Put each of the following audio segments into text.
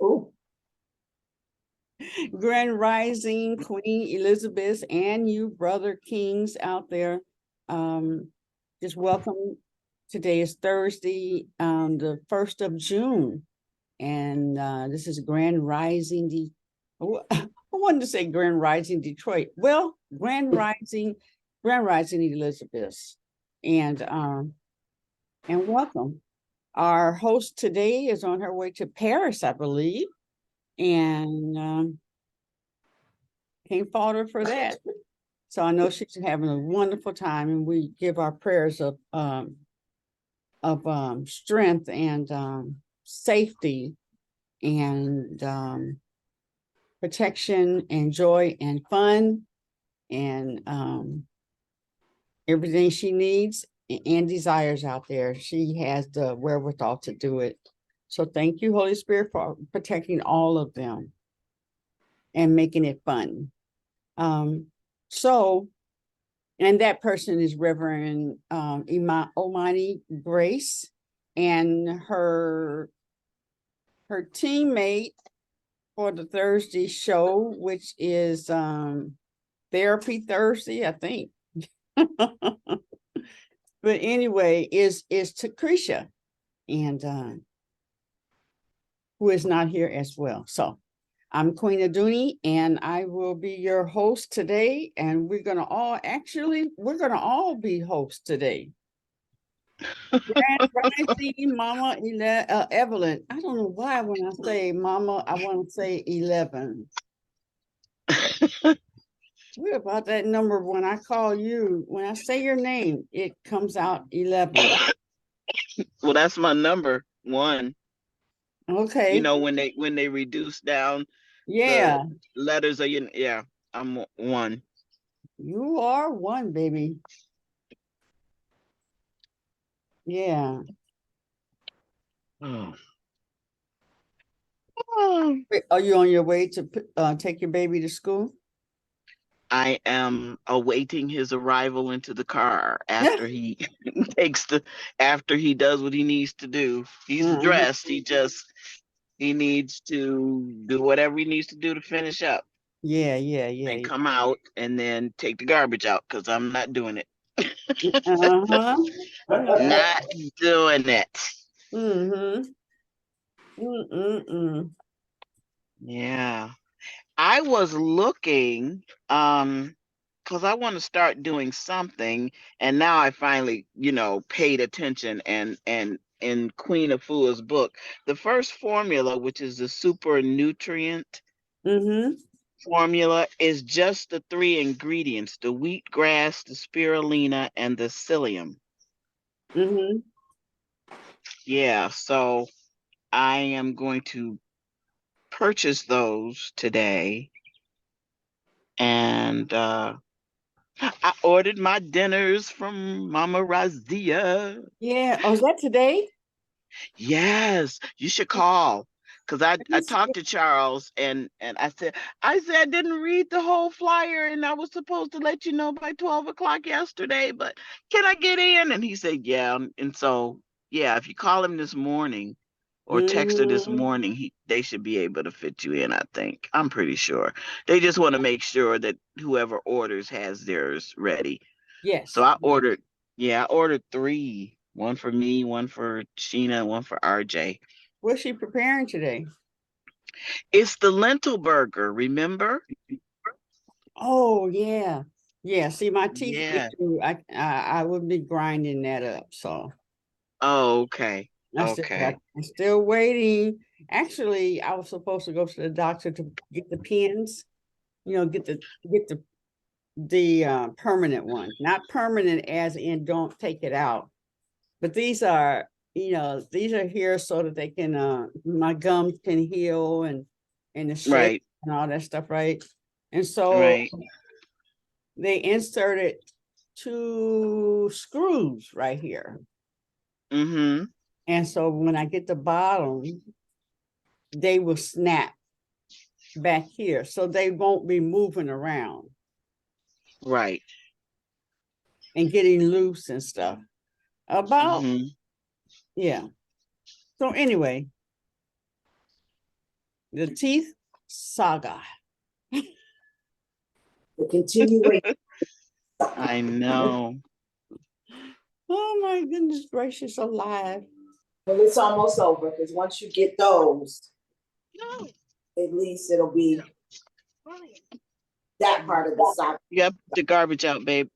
Oh, Grand Rising, Queen Elizabeth, and you, Brother Kings out there. Just welcome. Today is Thursday, the 1st of June. And this is Grand Rising. I wanted to say Grand Rising Detroit. Well, Grand Rising Elizabeth. And welcome. Our host today is on her way to Paris, I believe. And can't fault her for that. So I know she's having a wonderful time, and we give our prayers of strength and safety and protection and joy and fun and everything she needs and desires out there. She has the wherewithal to do it. So thank you, Holy Spirit, for protecting all of them and making it fun. And that person is Reverend Omani Grace, and her teammate for the Thursday show, which is Therapy Thursday, I think. But anyway, is Tecrecia, and who is not here as well. So I'm Queen Aduni, and I will be your host today. And we're gonna all be hosts today. Grand Rising, Mama Evelyn. I don't know why when I say Mama, I want to say 11. What about that number when I call you? When I say your name, it comes out 11. Well, that's my number, 1. Okay. You know, when they reduce down Yeah. the letters of your, yeah, I'm 1. You are 1, baby. Yeah. Oh. Wait, are you on your way to take your baby to school? I am awaiting his arrival into the car after he after he does what he needs to do. He's dressed. He needs to do whatever he needs to do to finish up. Yeah. And come out and then take the garbage out, because I'm not doing it. Uh-huh. Not doing it. Yeah. I was looking, because I want to start doing something, and now I finally, paid attention and in Queen Afua's book, the first formula, which is the super nutrient formula, is just the 3 ingredients: the wheatgrass, the spirulina, and the psyllium. Yeah, so I am going to purchase those today, and I ordered my dinners from Mama Razia. Yeah. Oh, is that today? Yes, you should call. Because I talked to Charles, and I said I didn't read the whole flyer, and I was supposed to let you know by 12 o'clock yesterday, but can I get in? And he said, yeah. And so, yeah, if you call him this morning or text her this morning, they should be able to fit you in, I think. I'm pretty sure. They just want to make sure that whoever orders has theirs ready. Yes. So I ordered 3. 1 for me, 1 for Sheena, 1 for RJ. What's she preparing today? It's the lentil burger, remember? Oh, yeah. Yeah. See, my teeth Yeah. issue, I would be grinding that up. So Oh, okay. I'm still waiting. Actually, I was supposed to go to the doctor to get the pins, get the permanent ones. Not permanent as in don't take it out. But these are here so that they can my gums can heal and the shape Right. and all that stuff, right? And so Right. they inserted 2 screws right here. And so when I get the bottom, they will snap back here. So they won't be moving around. Right. And getting loose and stuff. Yeah. So anyway, The teeth saga. The continuation. I know. Oh my goodness gracious alive. Well, it's almost over because once you get those, at least it'll be that part of the saga. You got the garbage out, babe.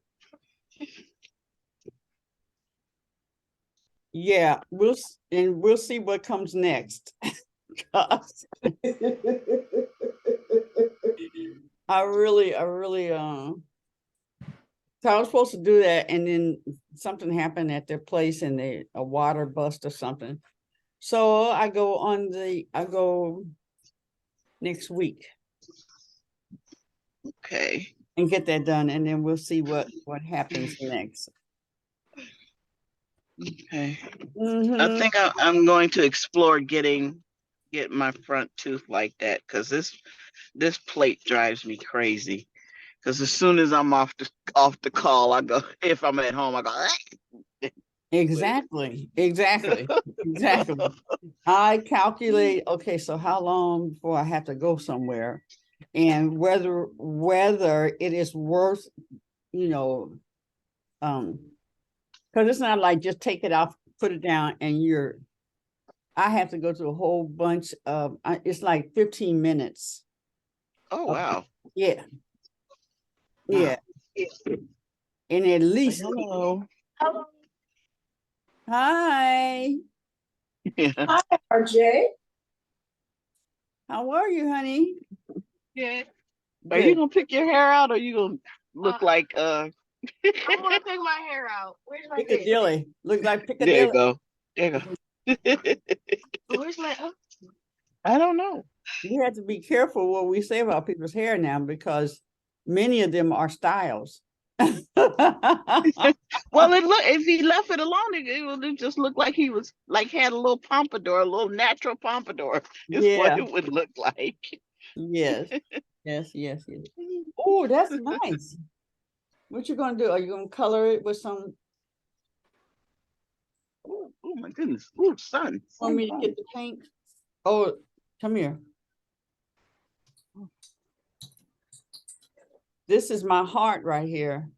Yeah, we'll see what comes next. I really so I was supposed to do that, and then something happened at their place, and a water bust or something. So I go next week Okay. and get that done, and then we'll see what happens next. Okay. Mhm. I think I'm going to explore get my front tooth like that, because this plate drives me crazy. Because as soon as I'm off the call, I go, if I'm at home, I go, Exactly. I calculate, okay, so how long before I have to go somewhere, and whether it is worth, because it's not like just take it off, put it down, and I have to go through a whole bunch of, it's like 15 minutes. oh wow. Yeah. Wow. Yeah. And at least, Hello. hi, Yeah. Hi, RJ. how are you, honey? Yeah. Are you Good. gonna pick your hair out, or you gonna look like I want to pick my hair out. Where's my face? Piccadilly. Looks like There Piccadilly. you go. There you go. Where's my I don't know. We have to be careful what we say about people's hair now, because many of them are styles. Well, if he left it alone, it would just look like he was like had a little pompadour, a little natural pompadour. Is Yeah. what it would look like. Yes. Oh, that's nice. What you gonna do? Are you gonna color it with some? Oh my goodness. Oh, sun. Want me to get the paint? Oh, come here. This is my heart right here.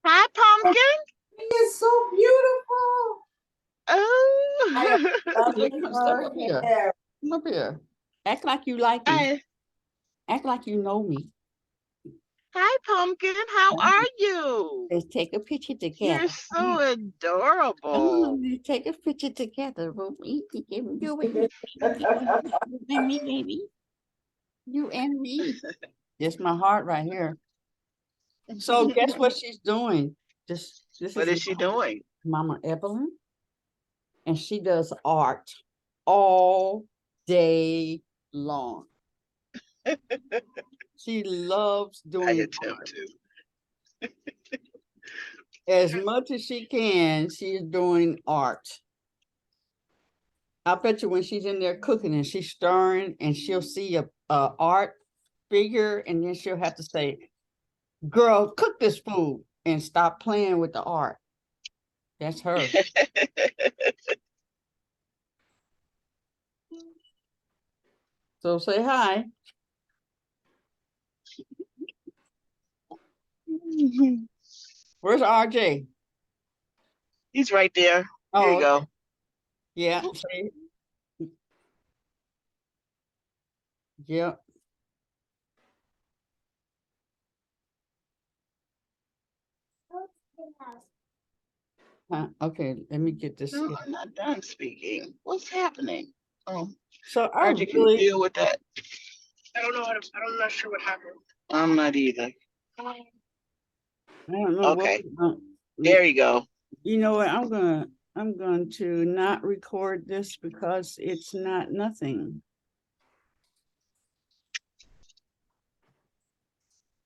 Hi, pumpkin. It is so beautiful. Oh. Loving her hair. Come up here. Act like you like me. Hi. Act like you know me. Hi, pumpkin. How are you? Let's take a picture together. You're so adorable. Let's take a picture together. You and me, baby. You and me. That's my heart right here. So guess what she's doing? This What is she doing? Mama Evelyn. And she does art all day long. She loves I doing attempt art. to. As much as she can, she's doing art. I bet you when she's in there cooking and she's stirring, and she'll see a art figure, and then she'll have to say, girl, cook this food, and stop playing with the art. That's her. So say hi. Where's RJ? He's right there. Here you go. Yeah. See? Yep. Okay, let me get this. No, I'm not done speaking. What's happening? Oh, So I RJ, can you really, deal with that? I don't know I'm not sure what happened. I'm not either. I don't know. Okay. What, There you go. you know what? I'm going to not record this because it's not nothing.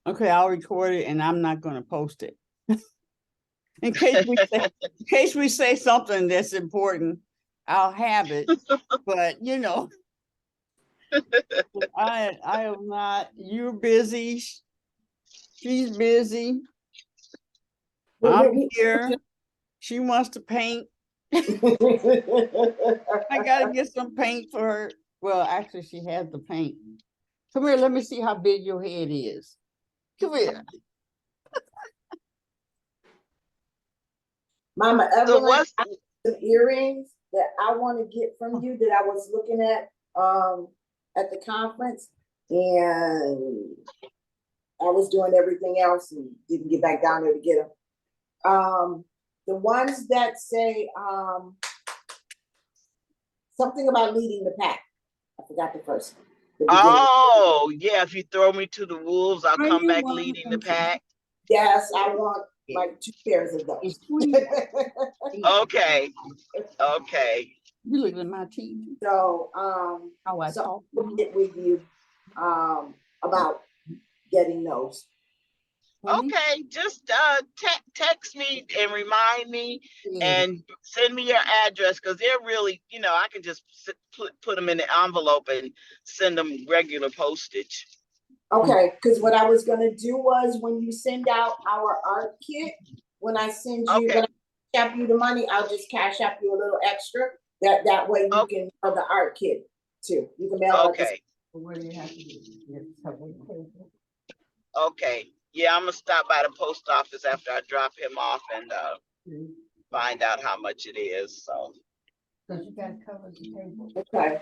Okay, I'll record it and I'm not going to post it. in case we say something that's important, I'll have it. But you know, I am not. You're busy. She's busy. I'm here. She wants to paint. I gotta get some paint for her. Well, actually, she has the paint. Come here, let me see how big your head is. Come here. Mama So Evelyn, what's I have some earrings that I want to get from you that I was looking at the conference, and I was doing everything else and didn't get back down there to get them. The ones that say something about leading the pack. I forgot the first one. The beginning. oh yeah, if you throw me to the wolves, I'll Are come you back one leading the of them? pack. Yes, I want like 2 pairs of those. It's 20. Okay. Okay. You looking at my teeth? So, How I so talk? we'll get with you about getting those. 20? Okay, just text me and remind me Yeah. and send me your address because they're really, I can just put them in the envelope and send them regular postage. Okay, because what I was gonna do was when you send out our art kit, when I send you, Okay. when I cash app you the money, I'll just cash app you a little extra. That way you Okay. can mail the art kit too. You can mail it. Okay. What do you have to do? You have to cover the Okay. Yeah, I'm gonna stop by the post office after I drop him off and table. find out how much it is. So Because you gotta cover the table. Okay.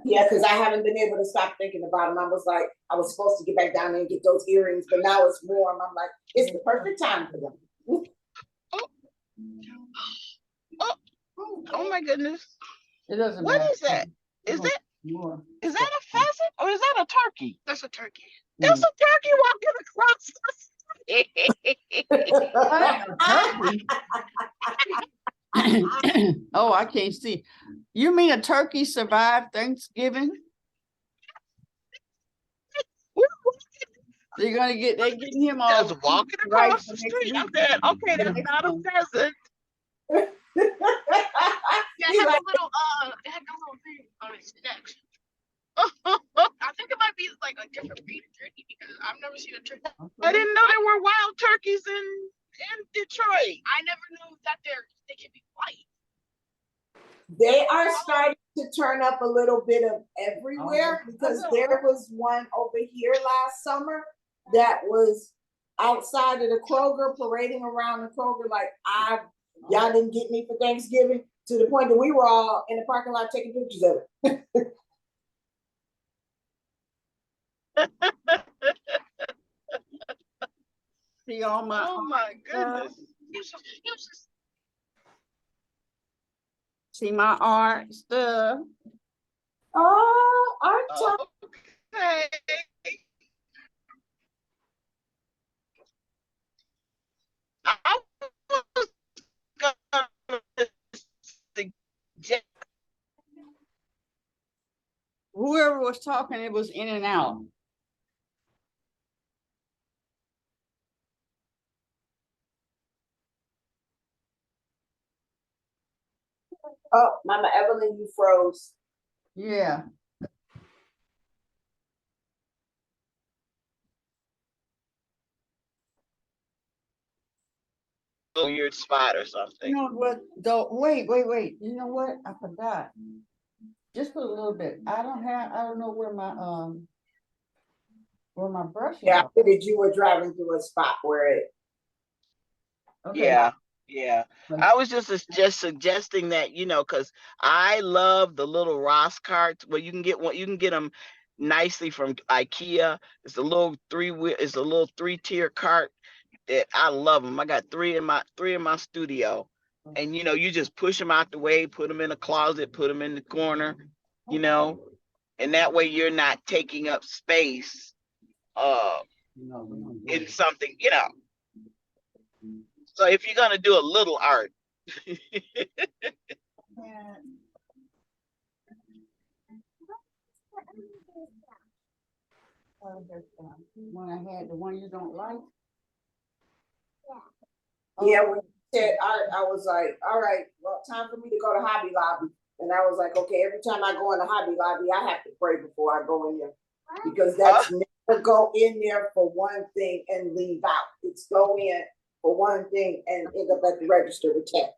Yeah, because I haven't been able to stop thinking about them. I was like, I was supposed to get back down there and get those earrings, but now it's warm. I'm like, it's the perfect time for them. oh my goodness. It doesn't What matter. is that? Is that More. a pheasant or is that a turkey? That's a turkey. There's a turkey walking across the street. Oh, I can't see. You mean a turkey survived Thanksgiving? They're getting him all Just walking right across the for next street. I week. said, okay, that's Next not a one. pheasant. Yeah, it He's has like, a little it had a little thing on its neck. I think it might be like a different breed of turkey because I've never seen a turkey. I didn't know there were wild turkeys in Detroit. I never knew that they can be white. they are starting to turn up a little bit of everywhere because there was one over here last summer that was outside of the Kroger, parading around the Kroger like y'all didn't get me for Thanksgiving, to the point that we were all in the parking lot taking pictures of it. See all my Oh my goodness. He was just see my art stuff. Oh, aren't Okay. I was gonna suggest Whoever was talking, it was in and out. Oh, Mama Evelyn, you froze. Yeah. a weird spot or You something. know what? Though, wait. You know what? I forgot. Just for a little bit. I don't know where my brush is. Yeah, I figured you were driving through a spot where it. Okay. Yeah. I was just suggesting that, because I love the little Ross carts where you can get them nicely from IKEA. It's a little 3-tier cart that I love them. I got three in my studio, and you just push them out the way, put them in a closet, put them in the corner, and that way you're not taking up space in something, So if you're gonna do a little art. When I had the one you don't like. Yeah, when you said, I was like, all right, well, time for me to go to Hobby Lobby. And I was like, okay, every time I go in the Hobby Lobby, I have to pray before I go in there. Because that's never go in there for one thing and leave out. It's go in for one thing and end up at the register with 10.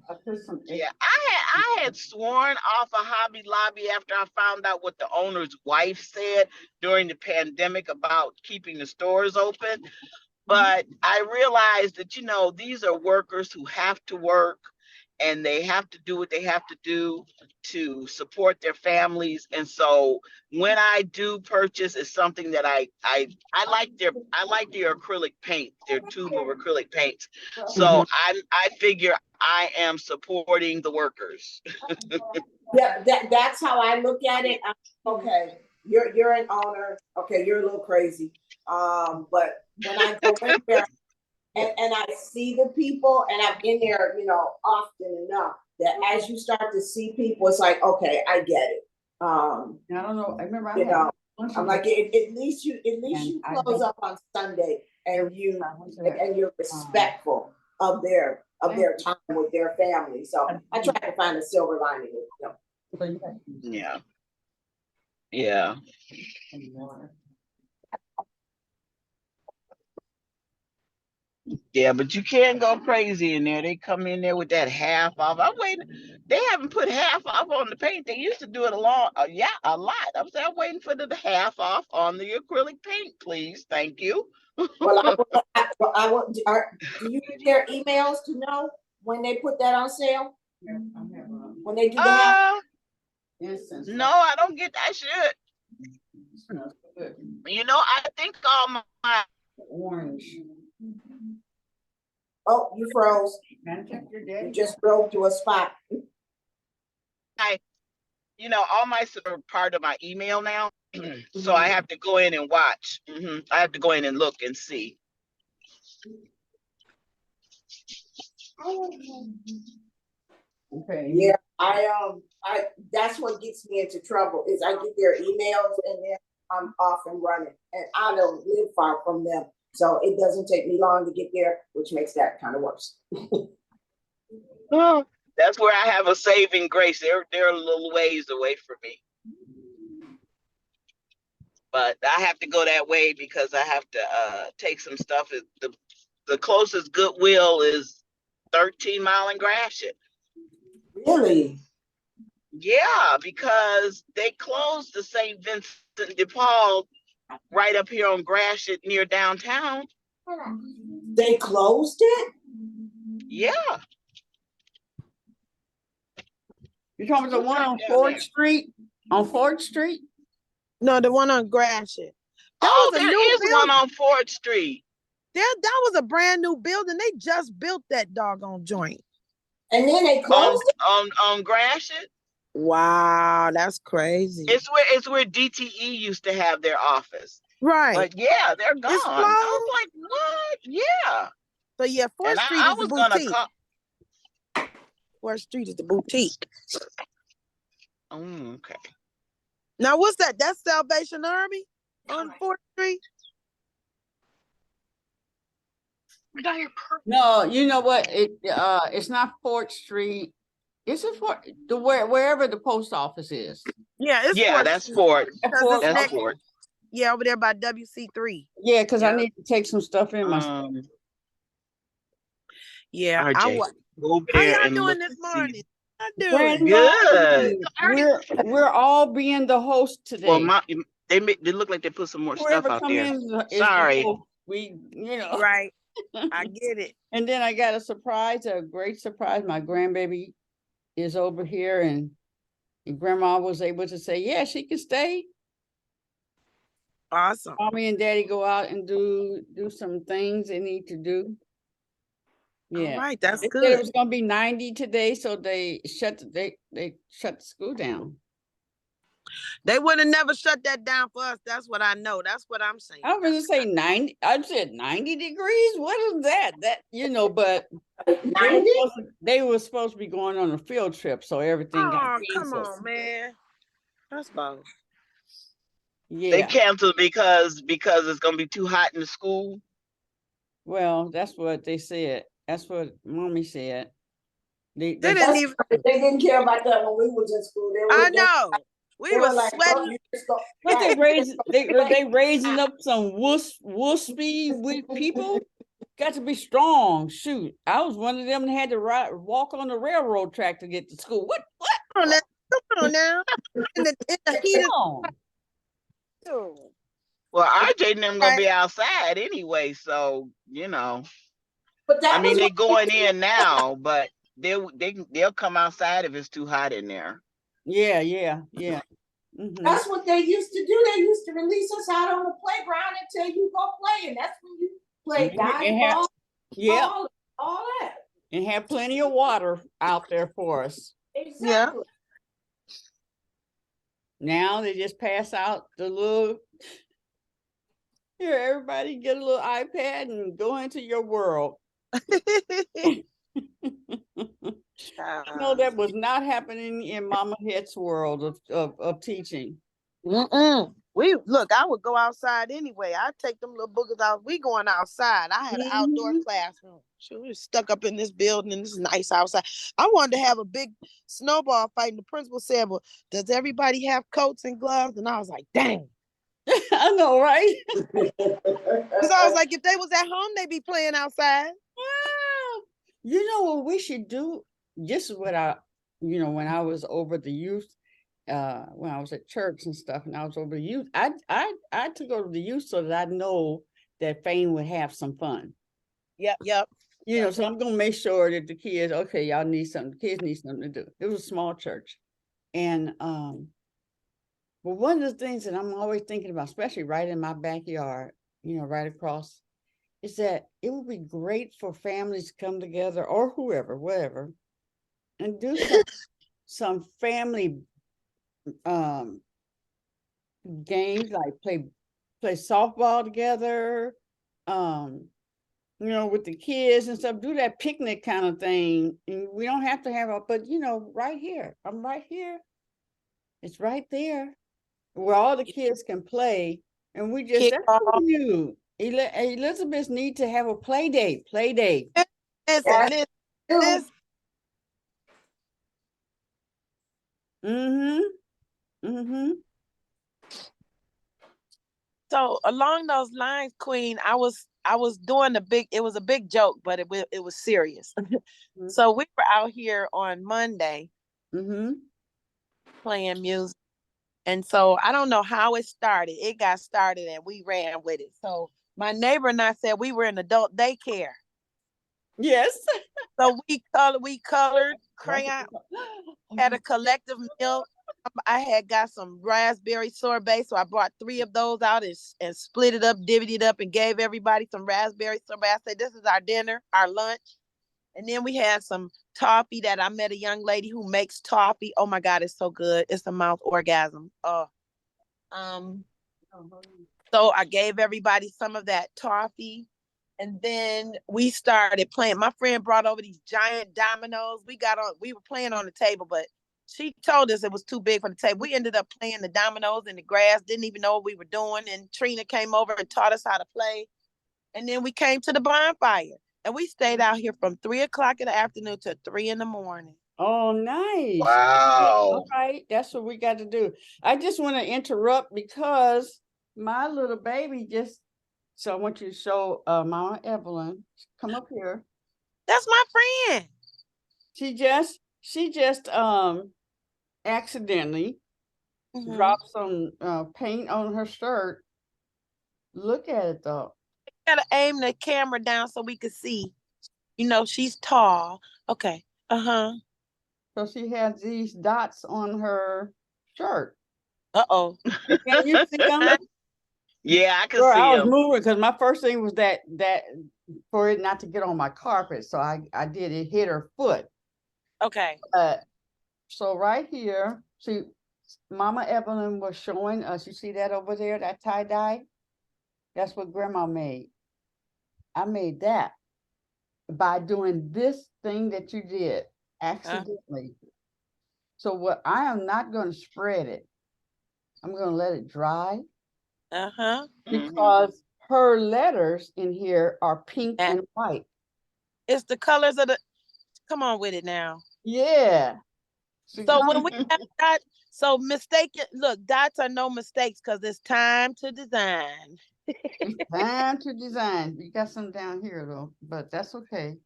I put some. Yeah, I had sworn off of Hobby Lobby after I found out what the owner's wife said during the pandemic about keeping the stores open. But I realized that, these are workers who have to work and they have to do what they have to do to support their families. And so when I do purchase, it's something that I like their acrylic paint, their tube of acrylic paints. So I figure I am supporting the workers. Yeah, that's how I look at it. Okay, you're an owner. Okay, you're a little crazy. But when I go in there and I see the people, and I'm in there, often enough that as you start to see people, it's like, okay, I get it. I don't know. I remember I'm like, at least you close up on Sunday and you're respectful of their time with their family. So I try to find a silver lining with them. Yeah. Yeah. Yeah, but you can't go crazy in there. They come in there with that half off. I'm waiting. They haven't put half off on the paint. They used to do it a lot. I'm waiting for the half off on the acrylic paint, please. Thank you. Well, do you get their emails to know when they put that on sale? When they do the half? No, I don't get that shit. I think all my orange. Oh, you froze. You just drove to a spot. All my are part of my email now. So I have to go in and watch. I have to go in and look and see. Okay. Yeah, I that's what gets me into trouble is I get their emails and then I'm off and running, and I don't live far from them, so it doesn't take me long to get there, which makes that kind of worse. Well, that's where I have a saving grace. They're a little ways away from me, but I have to go that way because I have to take some stuff. The closest Goodwill is 13 Mile and Gratiot. Really? Yeah, because they closed the St. Vincent de Paul right up here on Gratiot near downtown. They closed it? Yeah. You're talking about the one on 4th Street? On 4th Street? No, the one on Gratiot. There is one on 4th Street. That was a brand new building. They just built that doggone joint. And then they closed it? On Gratiot? Wow, that's crazy. It's where DTE used to have their office. Right. But yeah, they're gone. It's I was like, what? Yeah. So yeah, 4th Street is the boutique. 4th Street is the boutique. Oh, okay. Now what's that? That's Salvation Army on 4th Street? We got here perfect. No, you know what? It's not 4th Street. It's wherever the post office is. Yeah, it's that's Fort. That's Fort. Yeah, over there by WC3. Yeah, because I need to take some stuff in my yeah. RJ, go over How there y'all doing this morning? Brand good. We're all being the host today. Well, they look like they put some more stuff out there. Sorry. Right. I get it. And then I got a great surprise. My grandbaby is over here, and grandma was able to say, yeah, she can stay. Awesome. Mommy and daddy go out and do some things they need to do. Yeah. All right, that's They good. said it was gonna be 90 today, so they shut the school down. They would have never shut that down for us. That's what I know. That's what I'm saying. I was gonna say 90. I said 90 degrees. What is that? But 90? they were supposed to be going on a field trip, so everything got canceled. Come on, man. That's about. Yeah. They canceled because it's gonna be too hot in the school. Well, that's what they said. That's what Mommy said. They didn't care about that when we was in school. I know. We were like, sweating. But they raising up some wuspy with people. got to be strong. Shoot, I was one of them that had to walk on the railroad track to get to school. What? Come on now. Come on now. In the heat of On. Well, RJ and them gonna Right. be outside anyway, so you know. But that I mean, was they what going in now, but they'll come outside if it's too hot in there. Yeah. Mhm. that's what they used to do. They used to release us out on the playground and tell you go play, and that's when you play dodgeball, Yeah, all that. and have plenty of water out there for us. Exactly. Now they just pass out the little. Here, everybody get a little iPad and go into your world. No, that was not happening in Mama Het's world of teaching. We look, I would go outside anyway. I'd take them little boogers out. We going outside. I had an outdoor classroom. She was stuck up in this building and it's nice outside. I wanted to have a big snowball fight. And the principal said, well, does everybody have coats and gloves? And I was like, dang. I know, right? Because I was like, if they was at home, they'd be playing outside. You know what we should do? This is what when I was over the youth, when I was at church and stuff, and I was over the youth, I took over the youth so that I know that Fane would have some fun. Yep. So I'm gonna make sure that the kids, okay, y'all need something. The kids need something to do. It was a small church, and but one of the things that I'm always thinking about, especially right in my backyard, right across, is that it would be great for families to come together, or whoever, whatever, and do some family games, like play softball together, with the kids and stuff. Do that picnic kind of thing. And we don't have to have but right here. I'm right here. It's right there where all the kids can play, and we just that's what we do. Elizabeth need to have a play date. Listen. So along those lines, Queen, I was doing it was a big joke, but it was serious. So we were out here on Monday playing music. And so I don't know how it started. It got started and we ran with it. So my neighbor and I said we were in adult daycare. Yes. So we colored crayon, had a collective meal. I had got some raspberry sorbet, so I brought 3 of those out and split it up, divvied it up, and gave everybody some raspberry sorbet. I said, this is our dinner, our lunch. And then we had some toffee that I met a young lady who makes toffee. Oh my God, it's so good. It's a mouth orgasm. So I gave everybody some of that toffee. And then we started playing. My friend brought over these giant dominoes. We were playing on the table, but she told us it was too big for the table. We ended up playing the dominoes in the grass, didn't even know what we were doing. And Trina came over and taught us how to play. And then we came to the bonfire. And we stayed out here from 3:00 in the afternoon to 3 in the morning. Oh, nice. Wow. All right. That's what we got to do. I just want to interrupt because my little baby so I want you to show Mama Evelyn. Come up here. That's my friend. She just accidentally dropped some paint on her shirt. Look at it though. Gotta aim the camera down so we could see. She's tall. Okay. So she has these dots on her shirt. Uh-oh. Can you see them? Yeah, I can Girl, see I was them. moving because my first thing was that for it not to get on my carpet. So I did it, hit her foot. Okay. So right here, see, Mama Evelyn was showing us. You see that over there, that tie dye? That's what Grandma made. I made that by doing this thing that you did accidentally. So what I am not going to spread it. I'm going to let it dry. Because her letters in here are pink and white. It's the colors of come on with it now. Yeah. So when we have dots, so mistaken, look, dots are no mistakes because it's time to design. It's time to design. You got some down here though, but that's okay.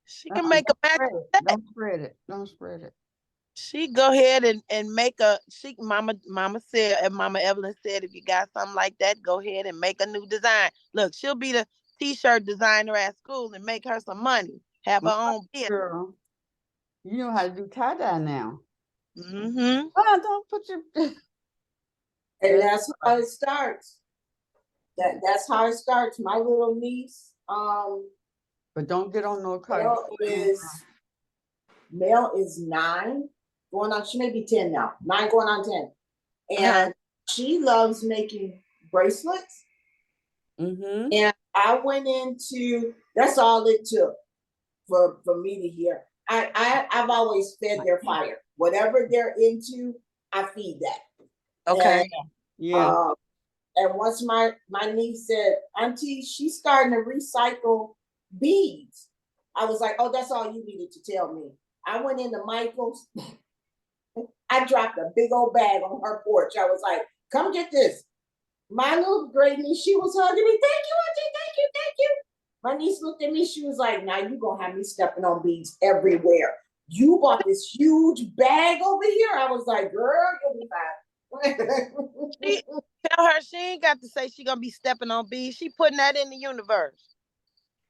She can make a match. Spread it. Don't spread it. Don't spread it. She go ahead and make a mama said, and Mama Evelyn said, if you got something like that, go ahead and make a new design. Look, she'll be the t-shirt designer at school and make her some money. Have her own business. Girl, you know how to do tie-dye now. Mm-hmm. Oh, don't put your And that's how it starts. That's how it starts. My little niece, but don't get on no car. Mel is 9, going on, she may be 10 now, 9 going on 10. And she loves making bracelets. Mm-hmm. And I went into, that's all it took for me to hear. I've always fed their fire. Whatever they're into, I feed that. Okay. And, Yeah. and once my niece said, Auntie, she's starting to recycle beads. I was like, oh, that's all you needed to tell me. I went into Michael's. I dropped a big old bag on her porch. I was like, come get this. My little great niece, she was hugging me. Thank you, Auntie. Thank you. Thank you. My niece looked at me. She was like, now you're going to have me stepping on beads everywhere. You bought this huge bag over here. I was like, girl, you'll be fine. Tell her she ain't got to say she gonna be stepping on bees. She putting that in the universe.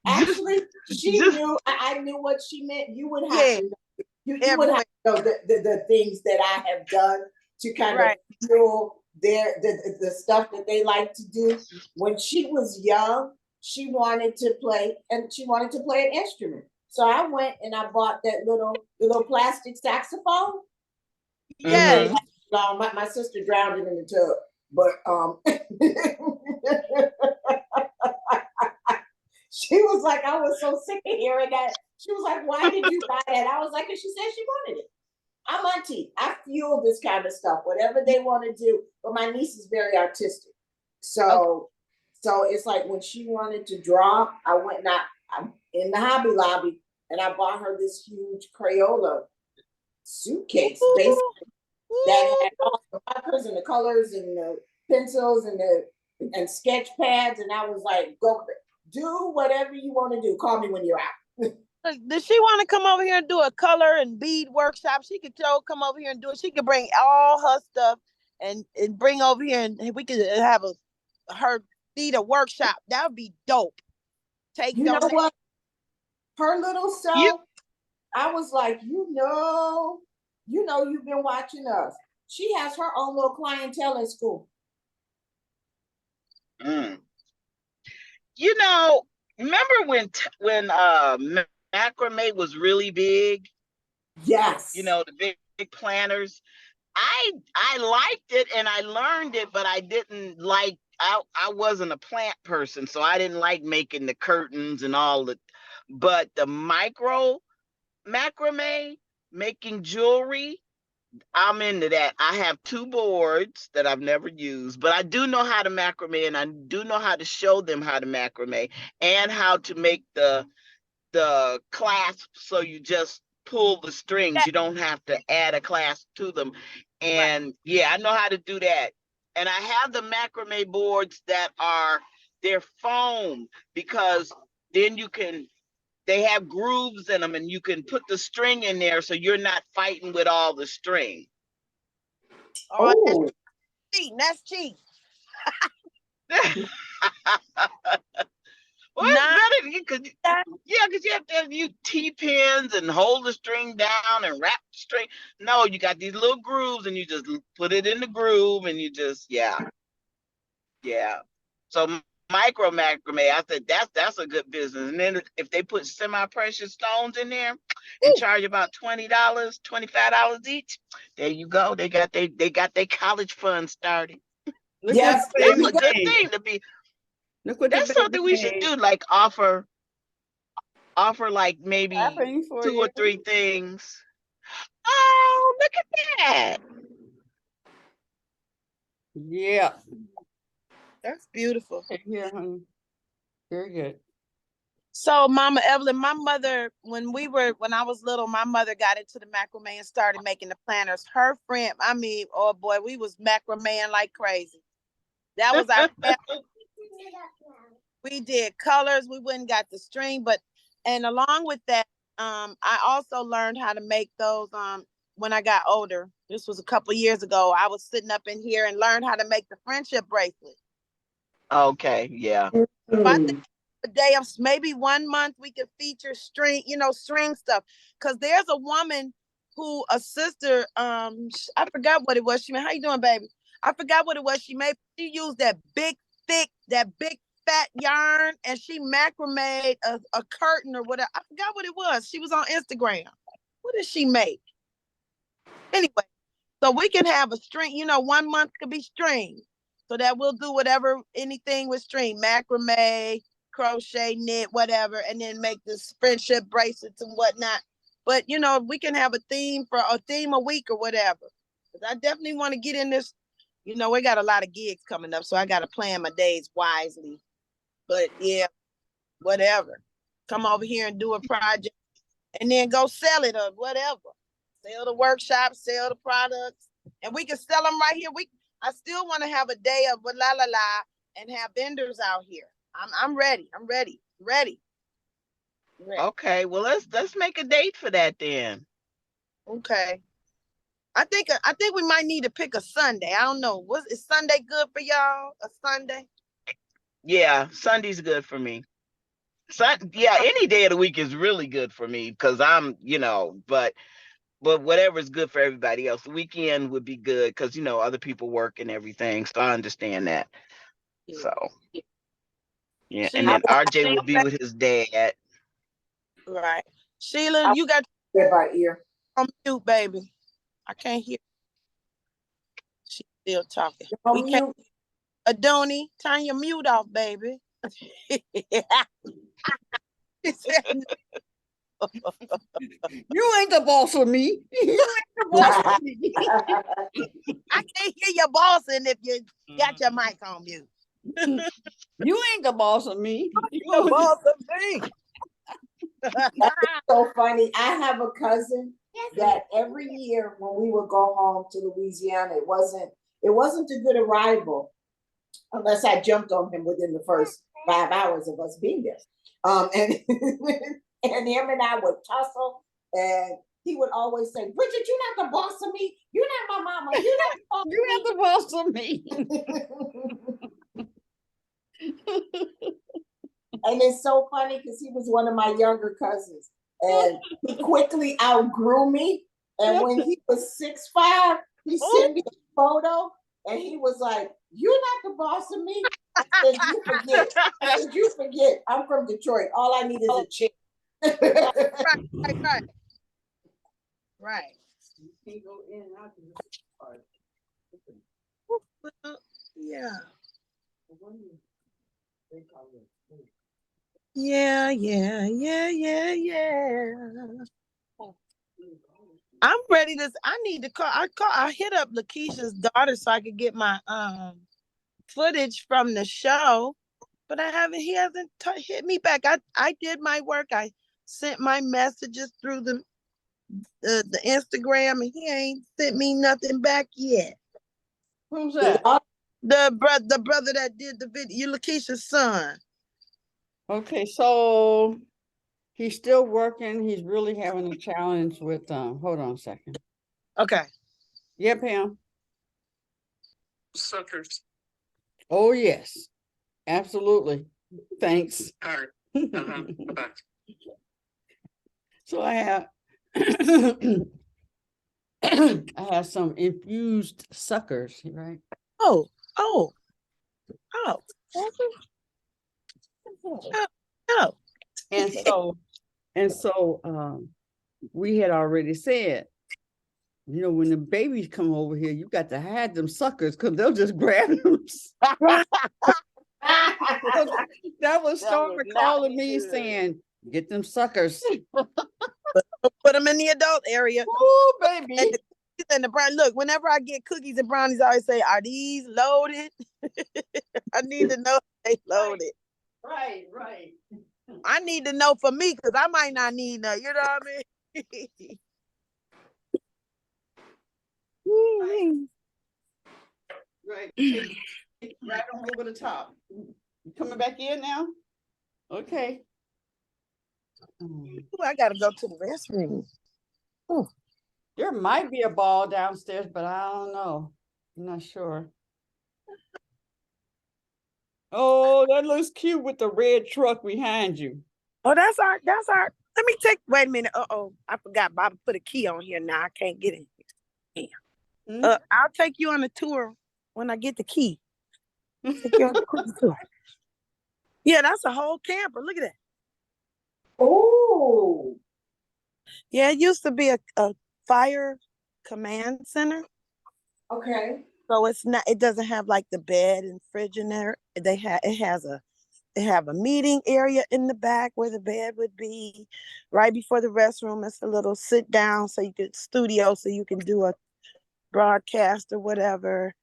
Actually, she knew. I knew what she meant. You would have to know. You would have to know the things that I have done to kind of fuel the stuff that they like to do. When she was young, she wanted to play an instrument. So I went and I bought that little plastic saxophone. Yes. My sister drowned it in the tub, but she was like, I was so sick of hearing that. She was like, why did you buy that? I was like, and she said she wanted it. I'm auntie. I fuel this kind of stuff, whatever they want to do. But my niece is very artistic. So it's like when she wanted to draw, I'm in the Hobby Lobby and I bought her this huge Crayola suitcase, basically, that had all the markers and the colors and the pencils and sketch pads. And I was like, go do whatever you want to do. Call me when you're out. Does she want to come over here and do a color and bead workshop? She could come over here and do it. She could bring all her stuff and bring over here and we could have her lead a workshop. That would be dope. You know what? Her little self, I was like, you know, you've been watching us. She has her own little clientele at school. You know, remember when macrame was really big? Yes. You know, the big planners. I liked it and I learned it, but I didn't like. I wasn't a plant person, so I didn't like making the curtains and all the. But the macrame, making jewelry, I'm into that. I have 2 boards that I've never used, but I do know how to macrame and I do know how to show them how to macrame and how to make the clasp so you just pull the strings. You don't have to add a clasp to them. And yeah, I know how to do that. And I have the macrame boards they're foam because then they have grooves in them and you can put the string in there so you're not fighting with all the string. Oh, that's cheap. Well, it's better because you have to use T-pins and hold the string down and wrap the string. No, you got these little grooves and you just put it in the groove and you just, yeah. So micro macrame, I said that's a good business. And then if they put semi-precious stones in there and charge about $20, $25 each, there you go. They got their college fund started. Yes, that's a good thing to be. That's something we should do, like offer like maybe 2 or 3 things. Oh, look at that. Yeah. That's beautiful. Yeah, honey. Very good. So Mama Evelyn, my mother, when I was little, my mother got into the macrame and started making the planners. Her friend, oh boy, we was macrame like crazy. That was our family. We did colors. We went and got the string, and along with that, I also learned how to make those when I got older. This was a couple years ago. I was sitting up in here and learned how to make the friendship bracelet. Okay, yeah. So I think Mm. a day of maybe 1 month we could feature string, string stuff. Cause there's a woman who a sister, I forgot what it was. She made, how you doing, baby? I forgot what it was. She made, she used that big, thick, that big fat yarn and she macrameed a curtain or whatever. I forgot what it was. She was on Instagram. What did she make? Anyway, so we can have a string, 1 month could be string. So that we'll do whatever, anything with string, macrame, crochet, knit, whatever, and then make this friendship bracelets and whatnot. But we can have a theme for a theme a week or whatever. Because I definitely want to get in this. We got a lot of gigs coming up, so I got to plan my days wisely. But yeah, whatever. Come over here and do a project and then go sell it or whatever. Sell the workshop, sell the products, and we can sell them right here. I still want to have a day of la la la and have vendors out here. I'm ready. I'm ready. Ready. Okay, well let's make a date for that then. Okay. I think we might need to pick a Sunday. I don't know. Is Sunday good for y'all? A Sunday? Yeah, Sunday's good for me. Yeah, any day of the week is really good for me because I'm, but whatever's good for everybody else. The weekend would be good because other people work and everything. So I understand that. Yeah. So yeah, and Sheila, then RJ will be with his dad. right. Sheila, you got By ear. on mute, baby. I can't hear. She's still talking. On We can't. mute. Adoni, turn your mute off, baby. You ain't the boss of me. You ain't the boss of me. I can't hear your bossing if you got your mic on mute. You ain't the boss of me. You're the boss of me. So funny. I have a cousin that every year when we would go home to Louisiana, it wasn't a good arrival unless I jumped on him within the first 5 hours of us being there. And and him and I would tussle, and he would always say, "Bridget, you're not the boss of me. You're not my mama. You're not the boss You ain't the boss of me. And it's so funny because he was one of my younger cousins, and he quickly outgrew me. And when he was 6'5", he sent me a photo, and he was like, "You're not the boss of me." I said, "You forget." I said, "You forget. I'm from Detroit. All I need is a chick." Right. Right. You can't go in and out of this part. Yeah. Yeah. I'm ready to. I need to call. I hit up Lakeisha's daughter so I could get my footage from the show, but he hasn't hit me back. I did my work. I sent my messages through the Instagram, and he ain't sent me nothing back yet. Who's that? The brother that did the video, Lakeisha's son. Okay, so he's still working. He's really having a challenge with hold on a second. Okay. Yeah, Pam. Suckers. Oh yes, absolutely. Thanks. All right. Bye-bye. So I have I have some infused suckers, right? Oh. And so we had already said, when the babies come over here, you got to hide them suckers because they'll just grab them. That was Stormy calling me saying, "Get them suckers." Put them in the adult area. Oh, baby. And the brown, look, whenever I get cookies and brownies, I always say, "Are these loaded?" I need to know if they loaded. Right. I need to know for me because I might not need none. You know what I mean? Right. Right on over the top. You coming back in now? Okay. Ooh, I gotta go to the restroom. There might be a ball downstairs, but I don't know. I'm not sure. Oh, that looks cute with the red truck behind you. Oh, that's our. Let me take. Wait a minute. I forgot. Bob put a key on here. Now I can't get in. Hmm? I'll take you on a tour when I get the key. Take you on a quick tour. Yeah, that's a whole camper. Look at that. Oh, Yeah, it used to be a fire command center. okay. So it's not. It doesn't have like the bed and fridge in there. They have a meeting area in the back where the bed would be. Right before the restroom, it's a little sit down so you could studio so you can do a broadcast or whatever.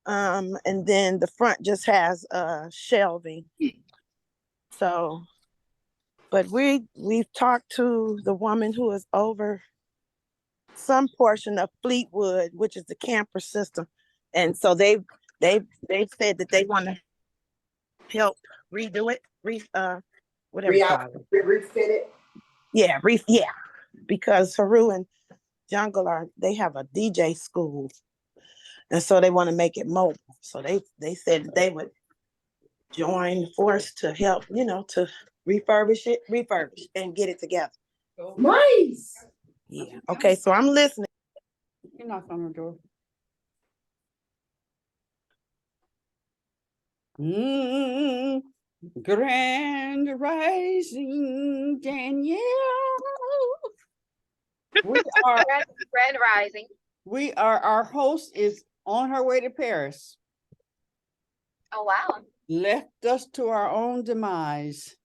And then the front just has shelving. So, but we've talked to the woman who is over some portion of Fleetwood, which is the camper system, and so they said that they want to help redo it, whatever you call it. Refit it. Yeah, because Haru and Jungle they have a DJ school, and so they want to make it mobile. So they said that they would join force to help, to refurbish and get it together. Nice. Yeah. Okay, so I'm listening. You knock on the door. Grand rising, Danielle. We are. Red Rising. Our host is on her way to Paris. Oh wow. Left us to our own demise.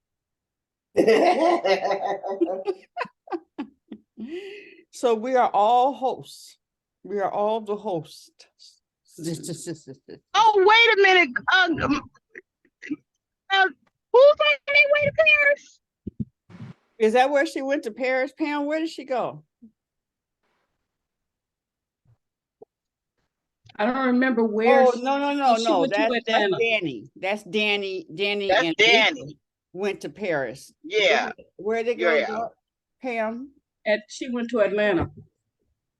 So we are all hosts. We are all the hosts. Oh, wait a minute. Who's on their way to Paris? Is that where she went to Paris, Pam? Where did she go? I don't remember where. Oh, no. That's Danny. That's Danny. Danny That's and Danny. Lisa went to Paris. Yeah. Where they go? Yeah. Pam? She went to Atlanta.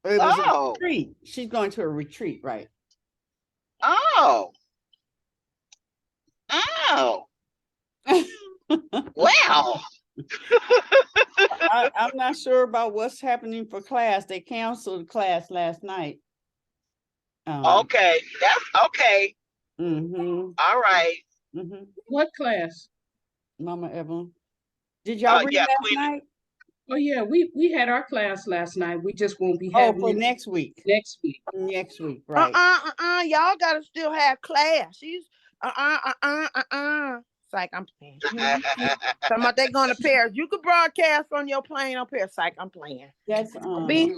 It was a Oh. retreat. She's going to a retreat, right? Oh. Oh. Wow. I'm not sure about what's happening for class. They canceled class last night. Okay. That's okay. Mm-hmm. All right. Mm-hmm. What class? Mama Evelyn. Did y'all read last Queen. night? Oh yeah, we had our class last night. We just won't be having for it next week. next week. Next week, right. Y'all gotta still have class. She's Psych, I'm playing. Talking about they going to Paris. You could broadcast on your plane on Paris. Psych, I'm playing. That's Don't be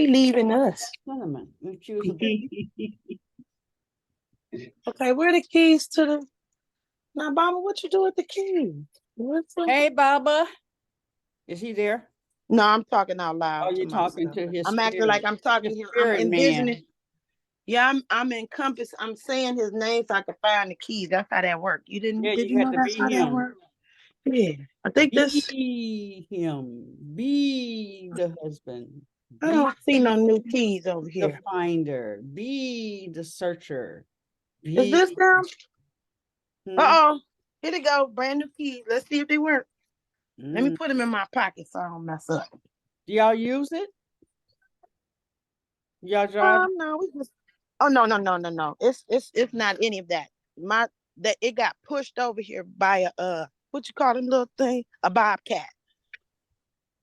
leaving us. cinnamon. She was a baby. Okay, where are the keys to the now, Baba? What you do with the keys? Hey, Baba. Is he there? No, I'm talking out loud. Oh, you're talking to his I'm acting like I'm talking to him. I'm envisioning. Yeah, I'm encompassed. I'm saying his name so I can find the keys. That's how that worked. You didn't? Yeah, did you you have know to that's be how that him. worked? Yeah, I think this. Be him. Be the husband. I don't see no new keys over here. The finder. Be the searcher. Is this them? Hmm? Uh-oh. Here they go. Brand new keys. Let's see if they work. Let me put them in my pocket so I don't mess up. Do y'all use it? Y'all drive? No, we just. Oh no. It's not any of that. It got pushed over here by a what you call them little thing? A bobcat.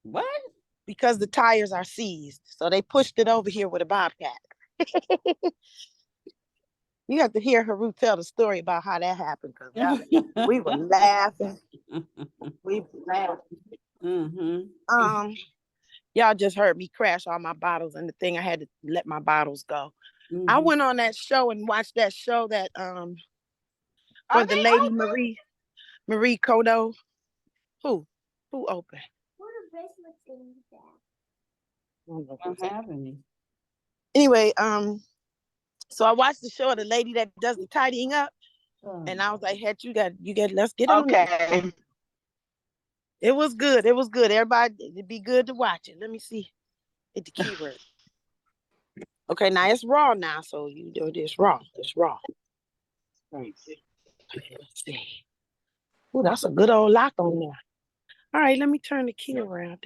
What? Because the tires are seized. So they pushed it over here with a bobcat. You have to hear Haru tell the story about how that happened because we were laughing. We were laughing. Mm-hmm. Y'all just heard me crash all my bottles and the thing I had to let my bottles go. Mm-hmm. I went on that show and watched that show that for the lady open? Marie Kodo. Who opened? What are bracelets in that? I don't have any. Anyway, so I watched the show of the lady that does the tidying up. And I was like, "Heck, let's get on it." Okay. It was good. It was good. Everybody, it'd be good to watch it. Let me see. Hit the keyword. Okay, now it's raw now, so you do this raw. It's raw. Let's see. Oh, that's a good old lock on there. All right, let me turn the key around.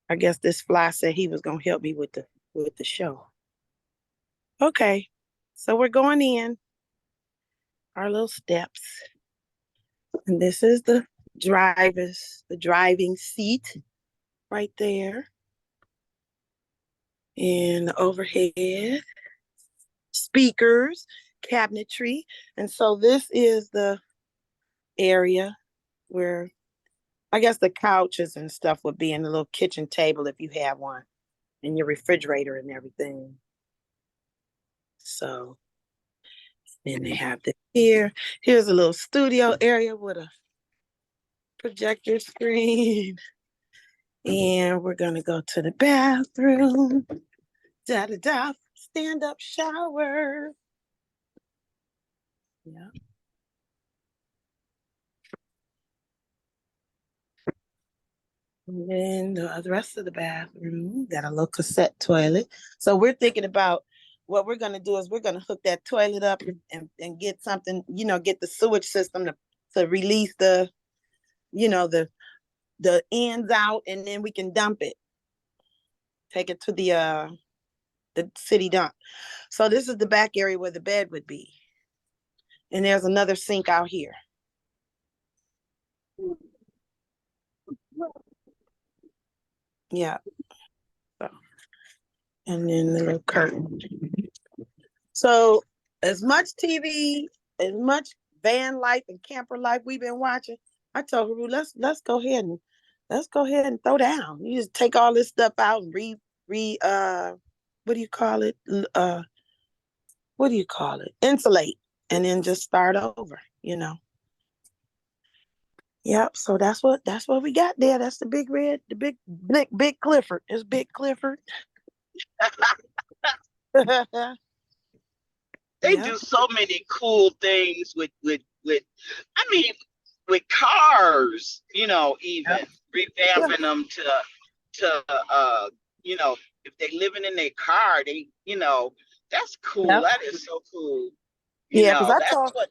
I guess this fly said he was gonna help me with the show. Okay, so we're going in our little steps, and this is the driving seat right there, and overhead speakers, cabinetry, and so this is the area where I guess the couches and stuff would be in the little kitchen table if you have one, and your refrigerator and everything. So then they have this here. Here's a little studio area with a projector screen. And we're gonna go to the bathroom. Da da da. Stand up shower. Yeah. And then the rest of the bathroom got a little cassette toilet. So we're thinking about what we're gonna do is we're gonna hook that toilet up and get something, get the sewage system to release the, the ends out, and then we can dump it. Take it to the city dump. So this is the back area where the bed would be. And there's another sink out here. Yeah. So, and then the little curtain. So as much TV, as much van life and camper life we've been watching, I told Haru, let's go ahead and throw down. You just take all this stuff out and what do you call it? Insulate, and then just start over, Yep. So that's what we got there. That's the big red, the big Clifford. It's Big Clifford. They Yep. do so many cool things I mean, with cars, even Yep. revamping them to if they living in their car, that's cool. Yep. That is so cool. Yeah, because I That's told. what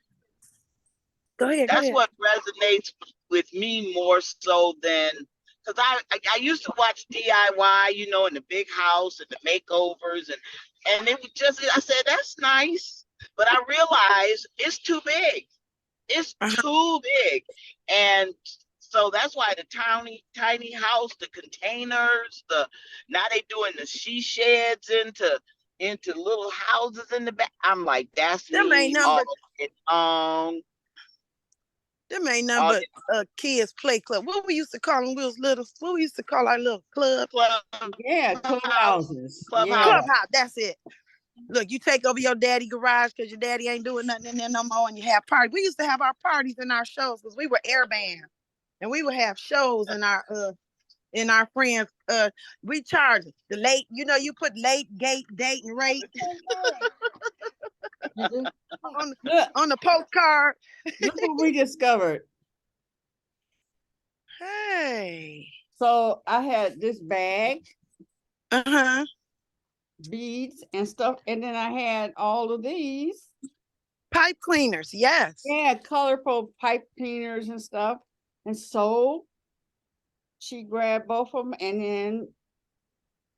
Go ahead. that's what resonates with me more so than because I used to watch DIY, in the big house and the makeovers and it was just I said that's nice, but I realized it's too big. It's Uh-huh. too big, and so that's why the tiny house, the containers, now they doing the she sheds into little houses in the back. I'm like, that's Them ain't me nothing all but day long. them ain't nothing All but kids play club. What we used to call them, we was little. What we used to call our little club. Yeah, Clubhouse. clubhouses. Yeah. Clubhouse. That's it. Look, you take over your daddy garage because your daddy ain't doing nothing in there no more, and you have parties. We used to have our parties and our shows because we were air band, and we would have shows in our friends. We charge the late. You put late, gate, date, and rate on Look, on the postcard. look what we discovered. Hey. So I had this bag, Uh-huh. beads and stuff, and then I had all of these. Pipe cleaners. Yes. Yeah, colorful pipe cleaners and stuff. And so she grabbed both of them, and then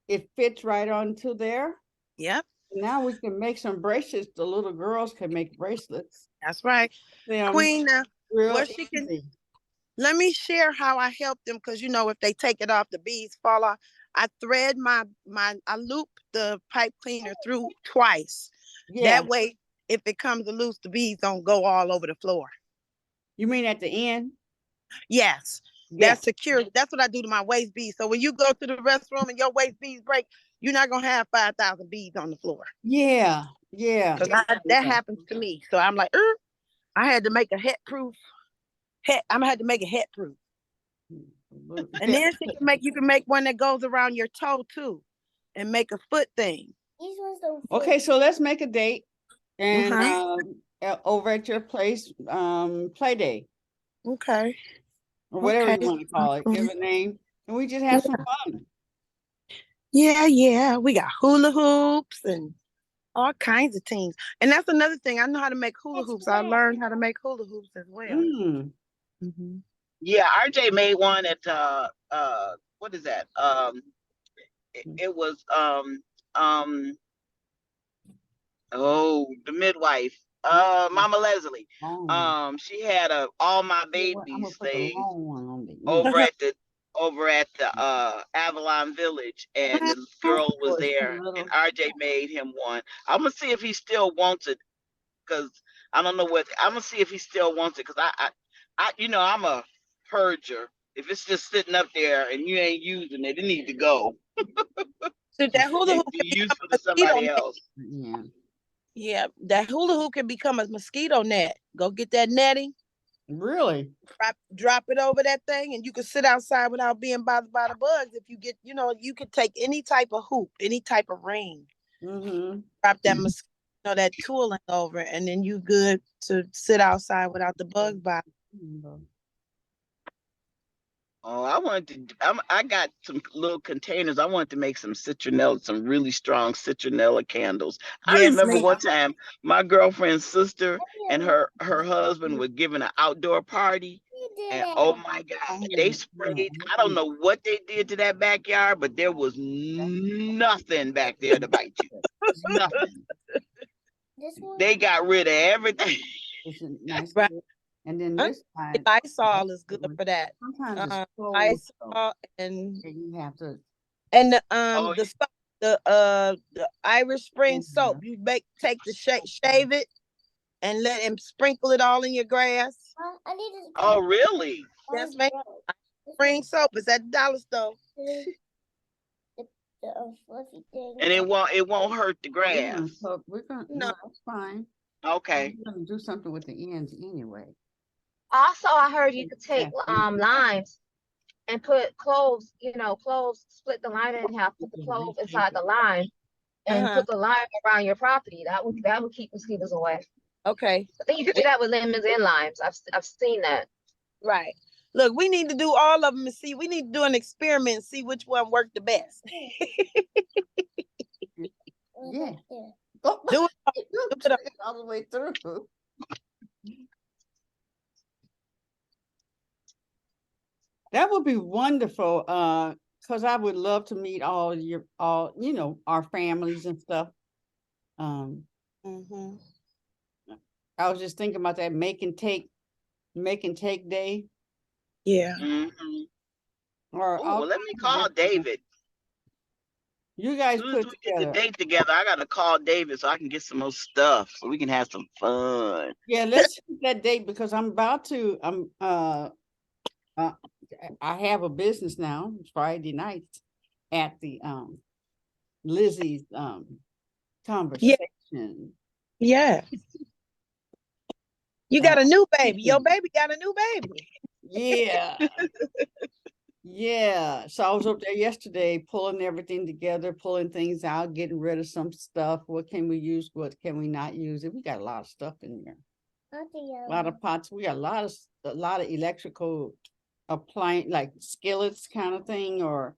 it fits right onto there. Yep. Now we can make some bracelets. The little girls can make bracelets. That's right. Queen, Real what she can. easy. Let me share how I help them because if they take it off, the beads fall off. I thread I loop the pipe cleaner through twice. Yeah. That way, if it comes loose, the beads don't go all over the floor. You mean at the end? Yes. Yeah. That's secure. That's what I do to my waist beads. So when you go to the restroom and your waist beads break, you're not gonna have 5,000 beads on the floor. Yeah. Yeah. Because that happens to me. So I'm like, I had to make a head-proof. I'm gonna have to make it head-proof. And then you can make one that goes around your toe too, and make a foot thing. Okay, so let's make a date. And over at your place, play day, Okay. or whatever Okay. you want to call it, give a name, and we just have some fun. Yeah. We got hula hoops and all kinds of things. And that's another thing. I know how to make hula That's hoops. I great. learned how to make hula hoops as well. Mm. Mm-hmm. Yeah, RJ made one at what is that? It was um oh, the midwife, Mama Leslie. Long. She had a all my You know what? I'm gonna babies put the thing long one on the end. over at the Avalon Village, and the girl was Oh, it's too there, and little. RJ made him one. I'm gonna see if he still wants it, because I don't know what. I'm gonna see if he still wants it, because I'm a purger. If it's just sitting up there and you ain't using it, it needs to go So that hula and hoop can be become useful a to mosquito somebody net. else. Yeah. Yeah, that hula hoop can become a mosquito net. Go get that netting, Really? drop it over that thing, and you can sit outside without being bothered by the bugs. If you get, you can take any type of hoop, any type of ring, Mm-hmm. drop that mosquito, that tooling over it, and then you good to sit outside without the bugs bothering. Oh, I got some little containers. I wanted to make some citronella, some really strong citronella candles. I Yes, remember ma'am. one time my girlfriend's sister and her husband were giving an outdoor party, You did and it. oh my God, they sprayed. I don't know what they did to that backyard, but there was nothing back there to bite you. Nothing. This one? They got rid of everything. It's a nice. Right. And then this time, Lysol is good for that. sometimes it's cold. Lysol and You have to. the Oh, the soap, the Irish Spring soap. You take the shave it and let him sprinkle it all in your grass. I need to. oh, really? Yes, ma'am. Spring soap is at the dollar store. The fluffy thing. And it won't hurt the grass. We're gonna. No. No, that's fine. Okay. We're gonna do something with the ends anyway. Also, I heard you could take Yeah. limes and put cloves, cloves, split the lime in half, put the clove inside the lime, and put the lime around your property. That would keep mosquitoes away. Okay. I think you could do that with lemons and limes. I've seen that. Right. Look, we need to do all of them and see. We need to do an experiment and see which one worked the best. Yeah. Do it all the way through. That would be wonderful. Because I would love to meet our families and stuff. Mm-hmm. I was just thinking about that make and take day. Yeah. Mm-hmm. Or Oh, well, let me call David. You guys As soon put as we get the together. date together, I gotta call David so I can get some more stuff so we can have some fun. Yeah, let's set that date because I'm about to. I have a business now. It's Friday nights at the Lizzie's conversation. Yeah. You got a new baby. Your baby got a new baby. Yeah. Yeah. So I was up there yesterday pulling everything together, pulling things out, getting rid of some stuff. What can we use? What can we not use? We got a lot of stuff in there. A lot of pots. We got a lot of electrical appliance, like skillets kind of thing, or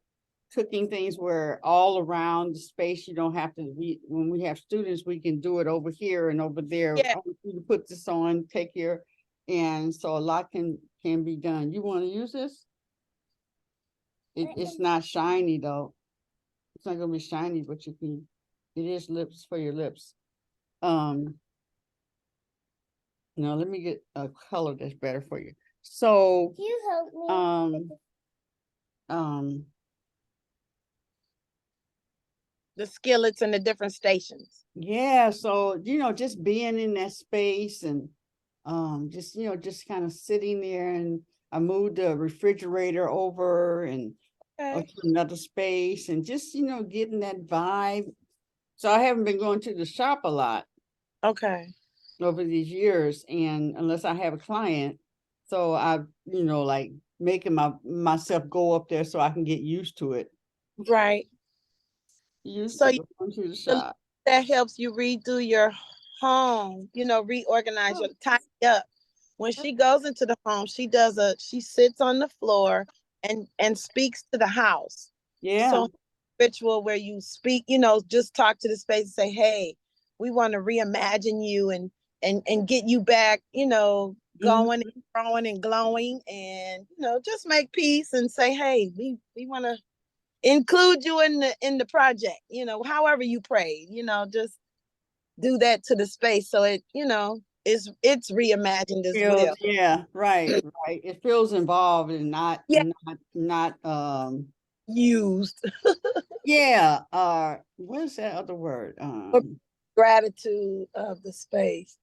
cooking things where all around the space you don't have to. When we have students, we can do it over here and over there. Yeah. I want you to put this on, take your, and so a lot can be done. You want to use this? It's not shiny though. It's not gonna be shiny, but you can. It is lips for your lips. Now let me get a color that's better for you. So, You help me. The skillets and the different stations. Yeah, so just being in that space and just kind of sitting there, and I moved the refrigerator over and to another space, and just getting that vibe. So I haven't been going to the shop a lot Okay. over these years, and unless I have a client, so I've like making myself go up there so I can get used to it. Right. Used So to going to the shop. that helps you read through your home, reorganize your tidy up. When she goes into the home, she sits on the floor and speaks to the house. Yeah. So ritual where you speak, just talk to the space and say, hey, we want to reimagine you and get you back, going and growing and glowing, and just make peace and say, hey, we want to include you in the project, however you pray, just do that to the space so it's reimagined as well. Yeah, right. It feels involved and Yeah. not Used. yeah, what is that other word? Gratitude of the space.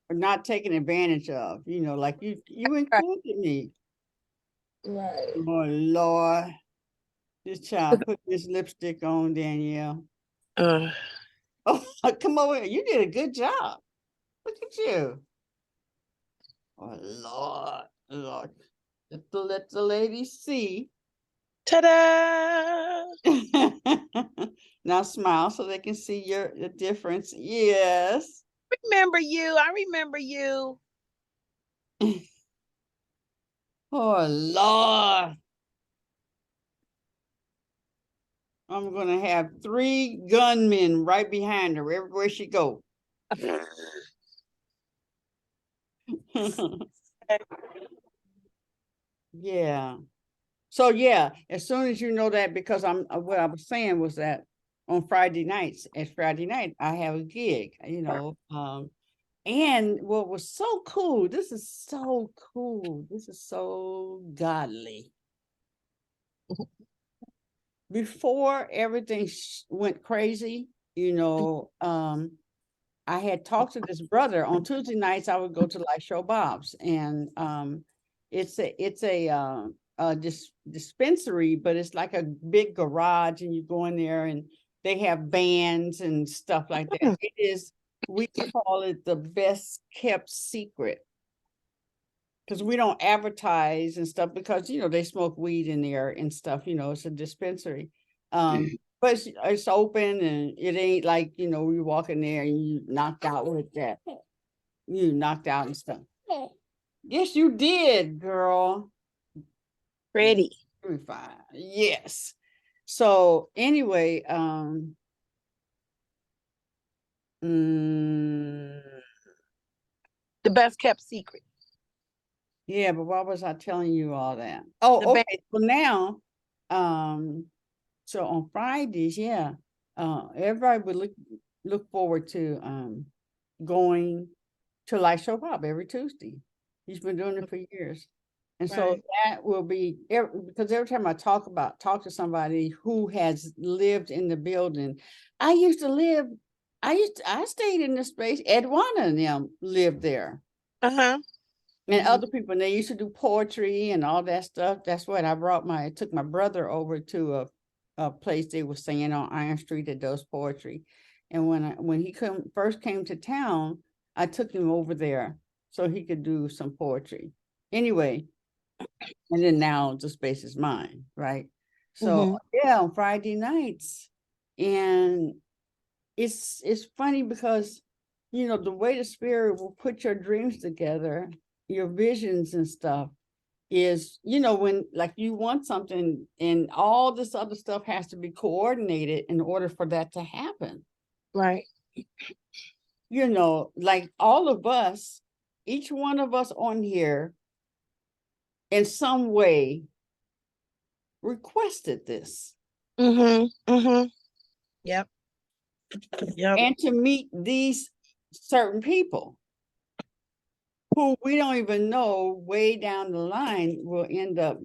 Or not taken advantage of, like you included me. Right. Oh Lord, this child put this lipstick on, Danielle. Oh, come over here. You did a good job. Look at you. Oh Lord. Let the ladies see. Ta-da! Now smile so they can see the difference. Yes. I remember you. Oh Lord. I'm gonna have 3 gunmen right behind her everywhere she go. Yeah. So yeah, as soon as you know that, because what I was saying was that on Friday nights, I have a gig, and what was so cool, this is so cool, this is so godly. Before everything went crazy, I had talked to this brother on Tuesday nights. I would go to like Show Bob's, and it's a dispensary, but it's like a big garage, and you go in there, and they have bands and stuff like that. It is, we call it the best kept secret, because we don't advertise and stuff, because they smoke weed in there and stuff. It's a dispensary. But it's open, and it ain't like, you walk in there and you knocked out with that. You knocked out and stuff. Yes, you did, girl. Pretty. Fine. Yes. So anyway, the best kept secret. Yeah, but why was I telling you all that? Oh, okay. Well, now, so on Fridays, yeah, everybody would look forward to going to Light Show Pop every Tuesday. He's been doing it for years. And so that will be, because every time I talk to somebody who has lived in the building, I stayed in the space. Edwana and them lived there. And other people, and they used to do poetry and all that stuff. That's what I took my brother over to a place they were saying on Iron Street that does poetry. And when he first came to town, I took him over there so he could do some poetry. Anyway, and then now the space is mine, right? So yeah, on Friday nights. And it's funny because, the way the spirit will put your dreams together, your visions and stuff, is, when like you want something and all this other stuff has to be coordinated in order for that to happen. Right. Like all of us, each one of us on here in some way requested this. Yep. And to meet these certain people who we don't even know way down the line will end up,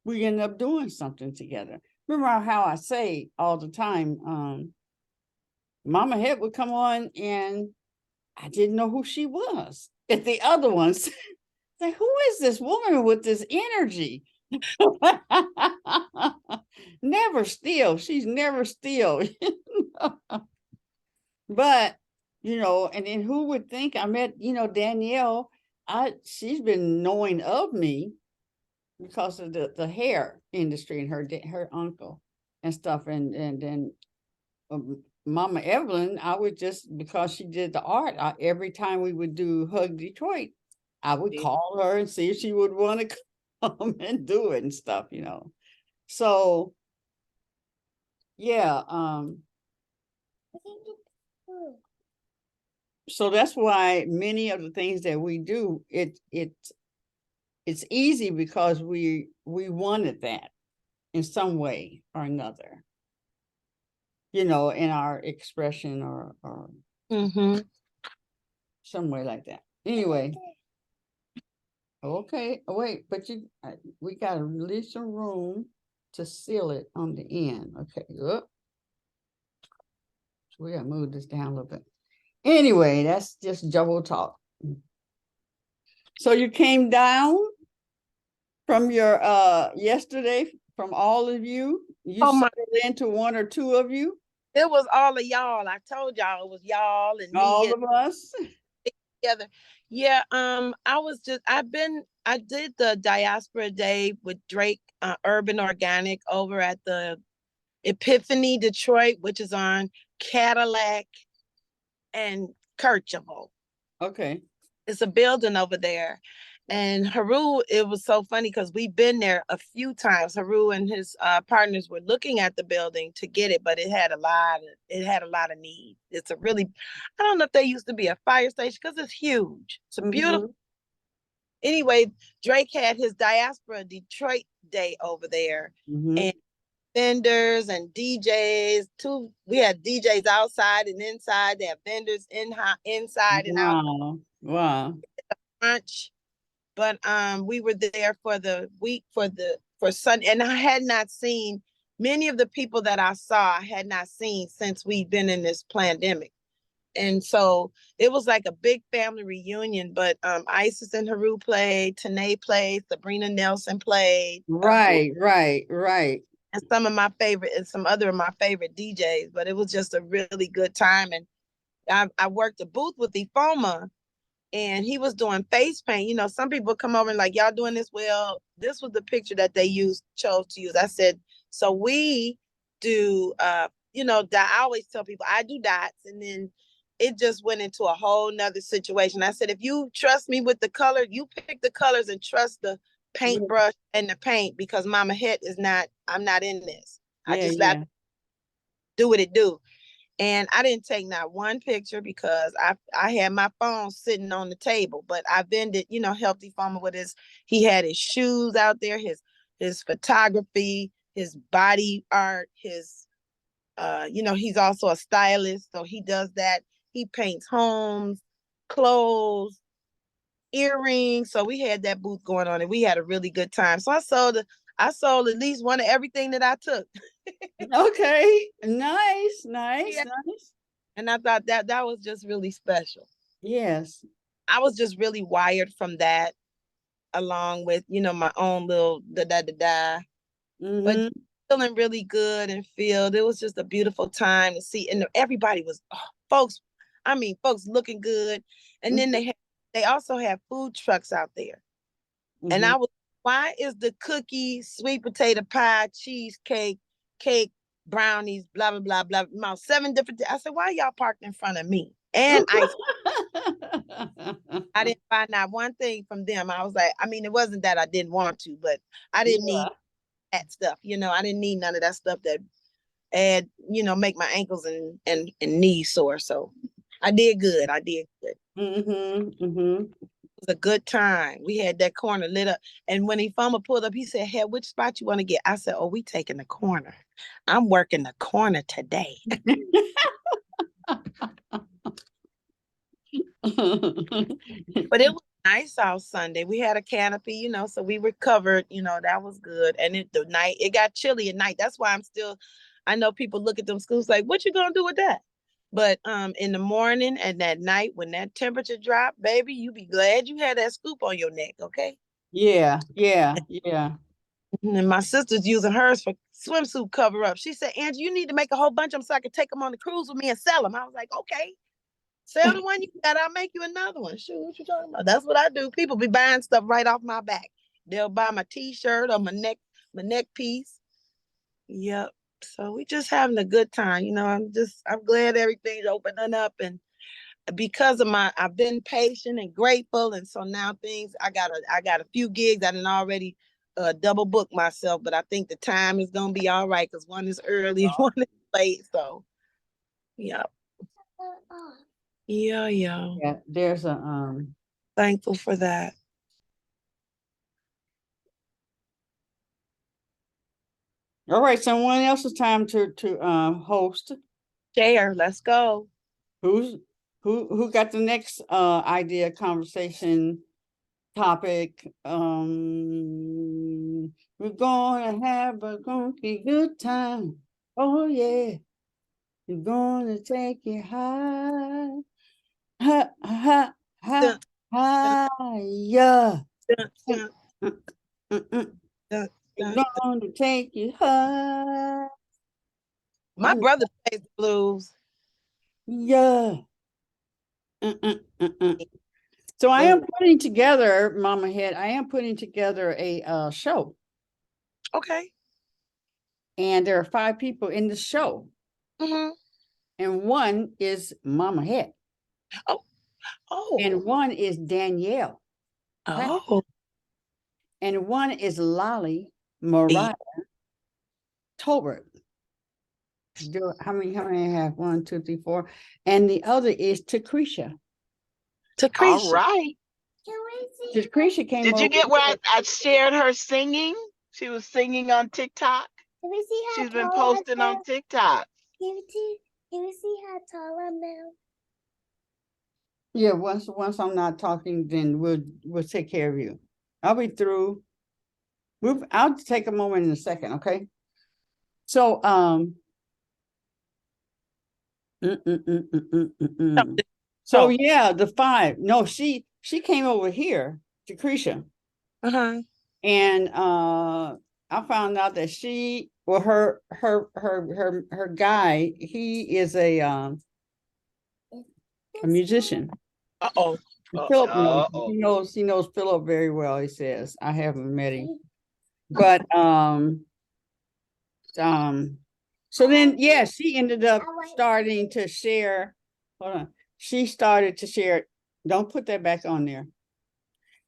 we end up doing something together. Remember how I say all the time, Mama Het would come on and I didn't know who she was. If the other ones say, who is this woman with this energy? Never still. She's never still. But, and then who would think I met, Danielle, she's been knowing of me because of the hair industry and her uncle and stuff. And then Mama Evelyn, I would just, because she did the art, every time we would do Hug Detroit, I would Yeah. call her and see if she would want to come and do it and stuff, you know. So yeah, so that's why many of the things that we do, it's easy because we wanted that in some way or another, you know, in our expression or Mm-hmm. some way like that. Anyway, okay. Oh, wait, but we gotta release some room to seal it on the end. Okay, look. So we gotta move this down a little bit. Anyway, that's just double talk. So you came down from your yesterday from all of you. You Oh my, settled into one or two of you, it was all of y'all. I told y'all it was y'all and me all and of us. together. Yeah, I did the Diaspora Day with Drake Urban Organic over at the Epiphany Detroit, which is on Cadillac and Kercheval. Okay. It's a building over there. And Haru, it was so funny because we've been there a few times. Haru and his partners were looking at the building to get it, but it had a lot of need. It's a really, I don't know if they used to be a fire station because it's huge. It's a beautiful. Anyway, Drake had his Diaspora Detroit Day over there, and vendors and DJs. We had DJs outside and inside. They have vendors inside and out. Wow. Wow. Lunch. But we were there for the week for Sunday, and I had not seen many of the people that I saw. I had not seen since we've been in this pandemic, and so it was like a big family reunion. But Isis and Haru played, Tanae played, Sabrina Nelson played, Right. and some other of my favorite DJs. But it was just a really good time, and I worked a booth with Ifoma, and he was doing face paint. You know, some people come over and like, y'all doing this? Well, this was the picture that they chose to use. I said, so we do, I always tell people I do dots, and then it just went into a whole nother situation. I said, if you trust me with the color, you pick the colors and trust the paintbrush and the paint, because Mama Het I'm not in this. I just let do what it do. And I didn't take not one picture because I had my phone sitting on the table, but I vended, Healthy Farmer with he had his shoes out there, his photography, his body art, he's also a stylist. So he does that. He paints homes, clothes, earrings. So we had that booth going on and we had a really good time. So I sold at least one of everything that I took. Okay. Nice. Yeah. And I thought that was just really special. Yes. I was just really wired from that, along with, my own little da-da-da-da. But feeling really good and filled. It was just a beautiful time to see. And everybody was, folks looking good. And then they also have food trucks out there. And I was, why is the cookie, sweet potato pie, cheesecake, cake, brownies, blah, blah, blah, blah, about 7 different, I said, why y'all parked in front of me? And I didn't find out one thing from them. I was like, it wasn't that I didn't want to, but I didn't need that stuff. I didn't need none of that stuff that make my ankles and knees sore. So I did good. It was a good time. We had that corner lit up. And when Ifama pulled up, he said, hey, which spot you want to get? I said, oh, we taking the corner. I'm working the corner today. But it was nice out Sunday. We had a canopy, so we were covered, that was good. And it got chilly at night. That's why I know people look at them schools like, what you gonna do with that? But in the morning and that night, when that temperature dropped, baby, you be glad you had that scoop on your neck, okay? Yeah. And my sister's using hers for swimsuit cover up. She said, Angie, you need to make a whole bunch of them so I can take them on the cruise with me and sell them. I was like, okay. Sell the one you got, I'll make you another one. Shoot, what you talking about? That's what I do. People be buying stuff right off my back. They'll buy my t-shirt or my neck piece. Yep. So we just having a good time. I'm glad everything's opening up, and because of I've been patient and grateful, and so now I got a few gigs. I didn't already double book myself, but I think the time is gonna be all right because one is early, one is late. So yeah, yeah. Yeah, there's a Thankful for that. all right, someone else's time to host. Share, let's go. Who got the next idea, conversation, topic? We're gonna have a gonky good time. Oh yeah. We're gonna take it high. Ha ha ha Dun, higher. dun, dun, Mm-mm. dun, We're dun. gonna take you high. My brother plays the blues. Yeah. So I am putting together, Mama Head, I am putting together a show. Okay. And there are 5 people in the show. Mm-hmm. And one is Mama Head. Oh. And one is Danielle. Oh. And one is Lolly Mariah Tolbert. How many I have? 1, 2, 3, 4. And the other is Tecrecia. All right. Tecrecia came Did over. you get where I shared her singing? She was singing on TikTok. Can we see how She's been tall I posting am? on TikTok. Can we see how tall I am? Yeah, once I'm not talking, then we'll take care of you. I'll be through. I'll take a moment in a second, okay? So so yeah, the 5. No, she came over here to Tecrecia. Uh-huh. And I found out that her guy, he is a musician. Uh-oh. Philip knows, he knows Philip very well, he says. I haven't met him. But so then yeah, she ended up starting to share. Hold on. She started to share, don't put that back on there.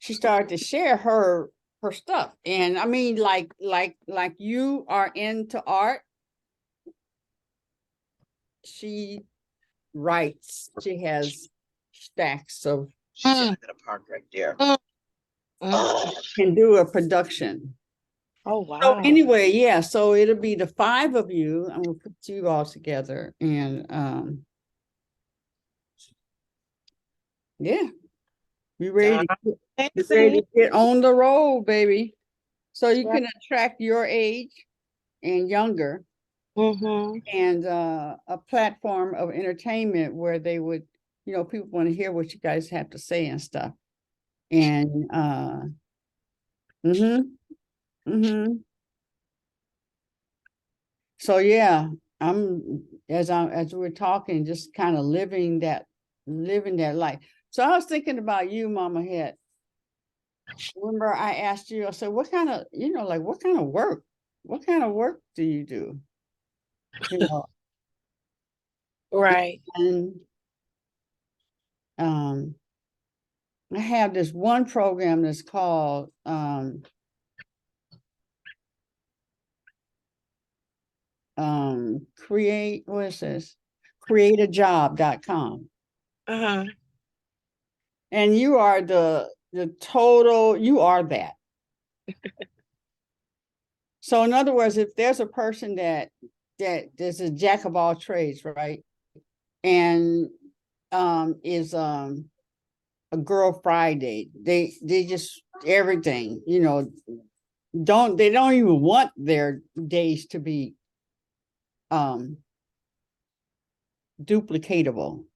She started to share her stuff. And I mean, like you are into art. She writes, she has stacks of She's at a park right there. can do a production. Oh So wow. anyway, yeah, so it'll be the 5 of you. I'm gonna put you all together and yeah, be ready to get on the road, baby. So you can attract your age and younger. And a platform of entertainment where they would, people want to hear what you guys have to say and stuff. And so yeah, as we're talking, just kind of living that life. So I was thinking about you, Mama Head. Remember I asked you, I said, what kind of, what kind of work? What kind of work do you do? Right. And I have this one program that's called createajob.com. Uh-huh. And you are the total, you are that. So in other words, if there's a person that there's a jack of all trades, right? And is a girl Friday, they just everything, they don't even want their days to be duplicatable.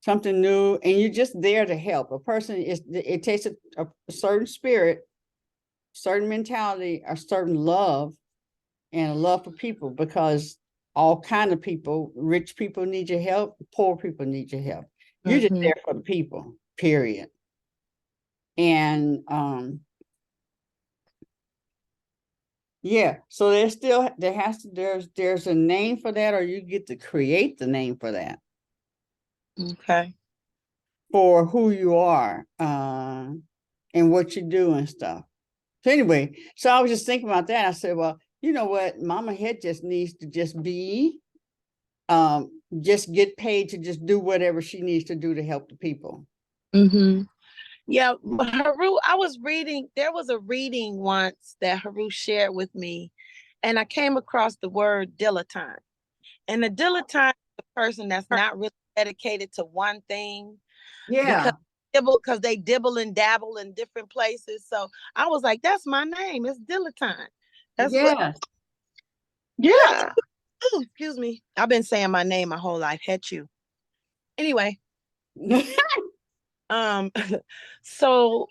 Something new, and you're just there to help. A person it takes a certain spirit, certain mentality, a certain love, and a love for people, because all kind of people, rich people need your help, poor people need your help. You're just there for the people, period. And Yeah, so there's a name for that, or you get to create the name for that, Okay. for who you are, and what you do and stuff. So anyway, so I was just thinking about that. I said, well, you know what, Mama Head just needs to just get paid to just do whatever she needs to do to help the people. Mm-hmm. Yeah, Haru, I was reading, there was a reading once that Haru shared with me, and I came across the word dilettante. And a dilettante is a person that's not really dedicated to one thing Yeah, because they dibble and dabble in different places. So I was like, that's my name. It's dilettante. That's what, yeah. Yeah. excuse me. I've been saying my name my whole life. Had you. Anyway, um, so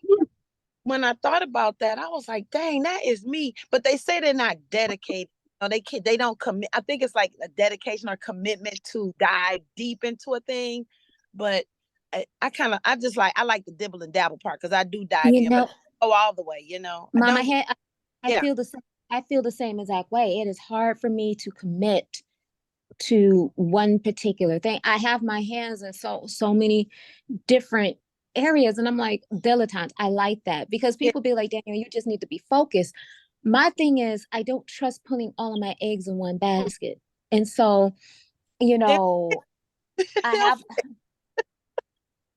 when I thought about that, I was like, dang, that is me. But they say they're not dedicated. No, they don't commit. I think it's like a dedication or commitment to dive deep into a thing. But I just like, I like the dibble and dabble part because I do dive You in, but know, I go all the way, you know. I Mama don't, Head, I yeah. feel the same. I feel the same exact way. It is hard for me to commit to one particular thing. I have my hands in so many different areas, and I'm like, dilettantes. I like that because Yeah. people be like, Daniel, you just need to be focused. My thing is, I don't trust putting all of my eggs in one basket, and so, you know, I have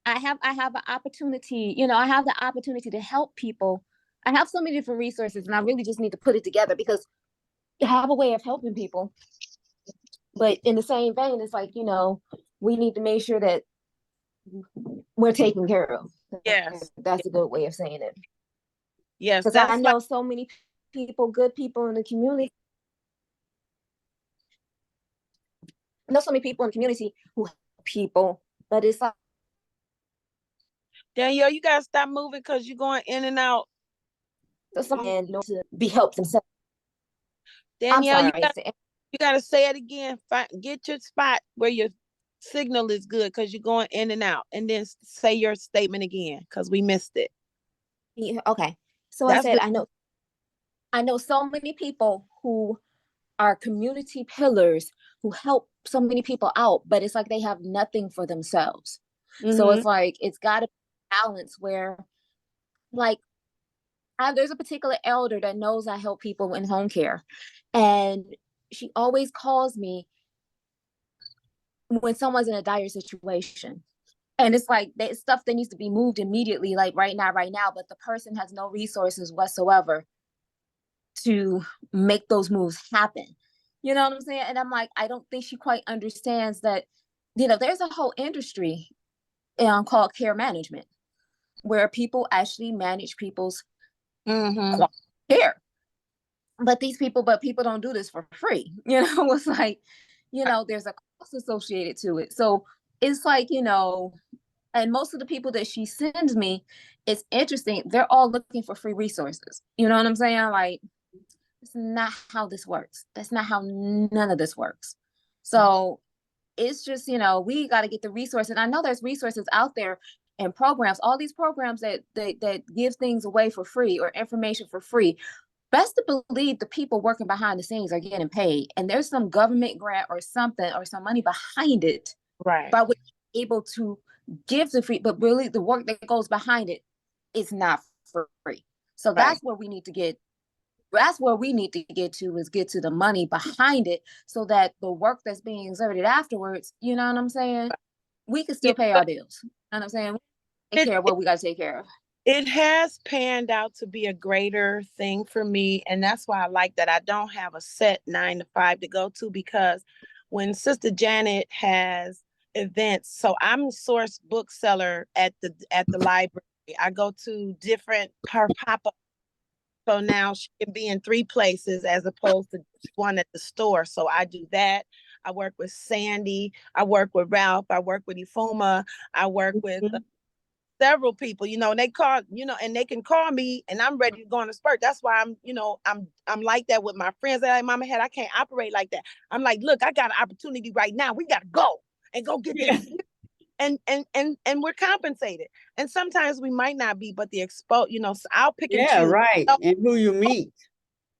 I have an opportunity, I have the opportunity to help people. I have so many different resources, and I really just need to put it together because I have a way of helping people. But in the same vein, it's like, we need to make sure that we're taken care of. Yes. That's a good way of saying it. Yes. Because I That's like, know so many people, good people in the community. I know so many people in the community who help people, but it's like Danielle, you gotta stop moving because you're going in and out. someone to be helped themselves. I'm Danielle, sorry. you gotta say it again. Get your spot where your signal is good because you're going in and out, and then say your statement again because we missed it. Okay. So I That's said, good. I know so many people who are community pillars who help so many people out, but it's like they have nothing for themselves. So Mm-hmm. it's like it's got to be balance where, like, there's a particular elder that knows I help people in home care, and she always calls me when someone's in a dire situation. And it's like that stuff that needs to be moved immediately, like right now, but the person has no resources whatsoever to make those moves happen. You know what I'm saying? And I'm like, I don't think she quite understands that, there's a whole industry called care management where people actually manage people's Mm-hmm. care. But people don't do this for free. It's like, there's a cost associated to it. So it's like, and most of the people that she sends me, it's interesting. They're all looking for free resources. You know what I'm saying? Like, it's not how this works. That's not how none of this works. So it's just, we got to get the resources. And I know there's resources out there and programs, all these programs that give things away for free or information for free. Best to believe the people working behind the scenes are getting paid. And there's some government grant or something or some money behind it Right. by which you're able to give the free, but really the work that goes behind it is not for free. So Right. that's where we need to get to, is get to the money behind it so that the work that's being exerted afterwards, you know what I'm saying? We can Yeah, still pay our bills. You know what I'm saying? Take it, care of what we got to take care of. it has panned out to be a greater thing for me. And that's why I like that I don't have a set 9 to 5 to go to, because when Sister Janet has events, so I'm source bookseller at the library. I go to different her pop-up. So now she can be in 3 places as opposed to one at the store. So I do that. I work with Sandy. I work with Ralph. I work with Ifuma. I work with several people, and they call, and they can call me and I'm ready to go on a spurt. That's why I'm like that with my friends that Mama Had. I can't operate like that. I'm like, look, I got an opportunity right now. We got to go and go get this. And we're compensated. And sometimes we might not be, but the so I'll pick and Yeah, choose. right. So, And who you meet.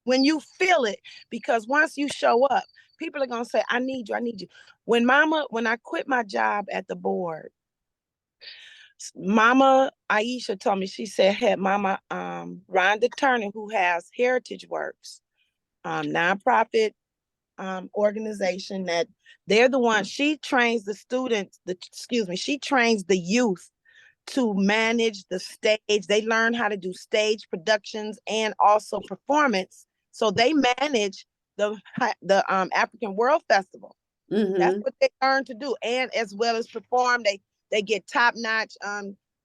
when you feel it, because once you show up, people are gonna say, I need you, I need you. When I quit my job at the board, Mama Aisha told me, she said, hey, Mama Rhonda Turner, who has Heritage Works, nonprofit organization, that they're the one, she trains the students, she trains the youth to manage the stage. They learn how to do stage productions and also performance. So they manage the African World Festival. That's what they learn to do, and as well as perform. They get top-notch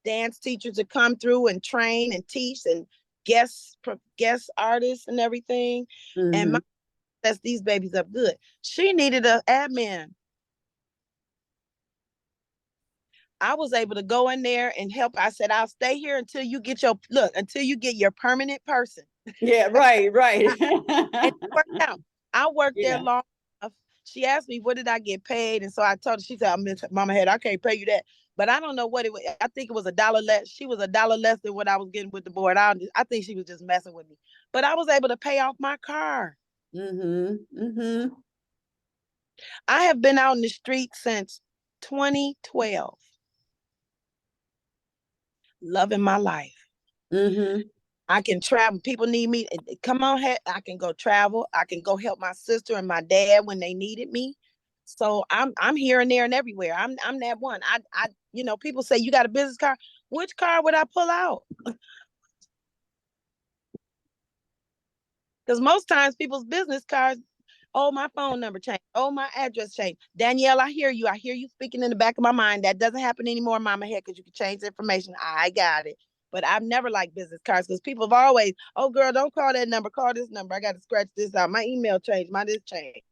dance teachers to come through and train and teach, and guest artists and everything. And my sets these babies up good. She needed an admin. I was able to go in there and help. I said, I'll stay here until you get your permanent person. Yeah, right. And it worked out. I worked there Yeah. long enough. She asked me, what did I get paid? And so I told her, she said, Mama Head, I can't pay you that. But I don't know what it was. I think it was $1 less. She was $1 less than what I was getting with the board. I think she was just messing with me. But I was able to pay off my car. I have been out in the street since 2012. Loving my life. I can travel. People need me. Come on, I can go travel. I can go help my sister and my dad when they needed me. So I'm here and there and everywhere. I'm that one. I people say, you got a business card. Which card would I pull out? Because most times people's business cards, oh, my phone number changed. Oh, my address changed. Danielle, I hear you. I hear you speaking in the back of my mind. That doesn't happen anymore, Mama Head, because you can change the information. I got it. But I've never liked business cards because people have always, oh, girl, don't call that number. Call this number. I got to scratch this out. My email changed. My this changed.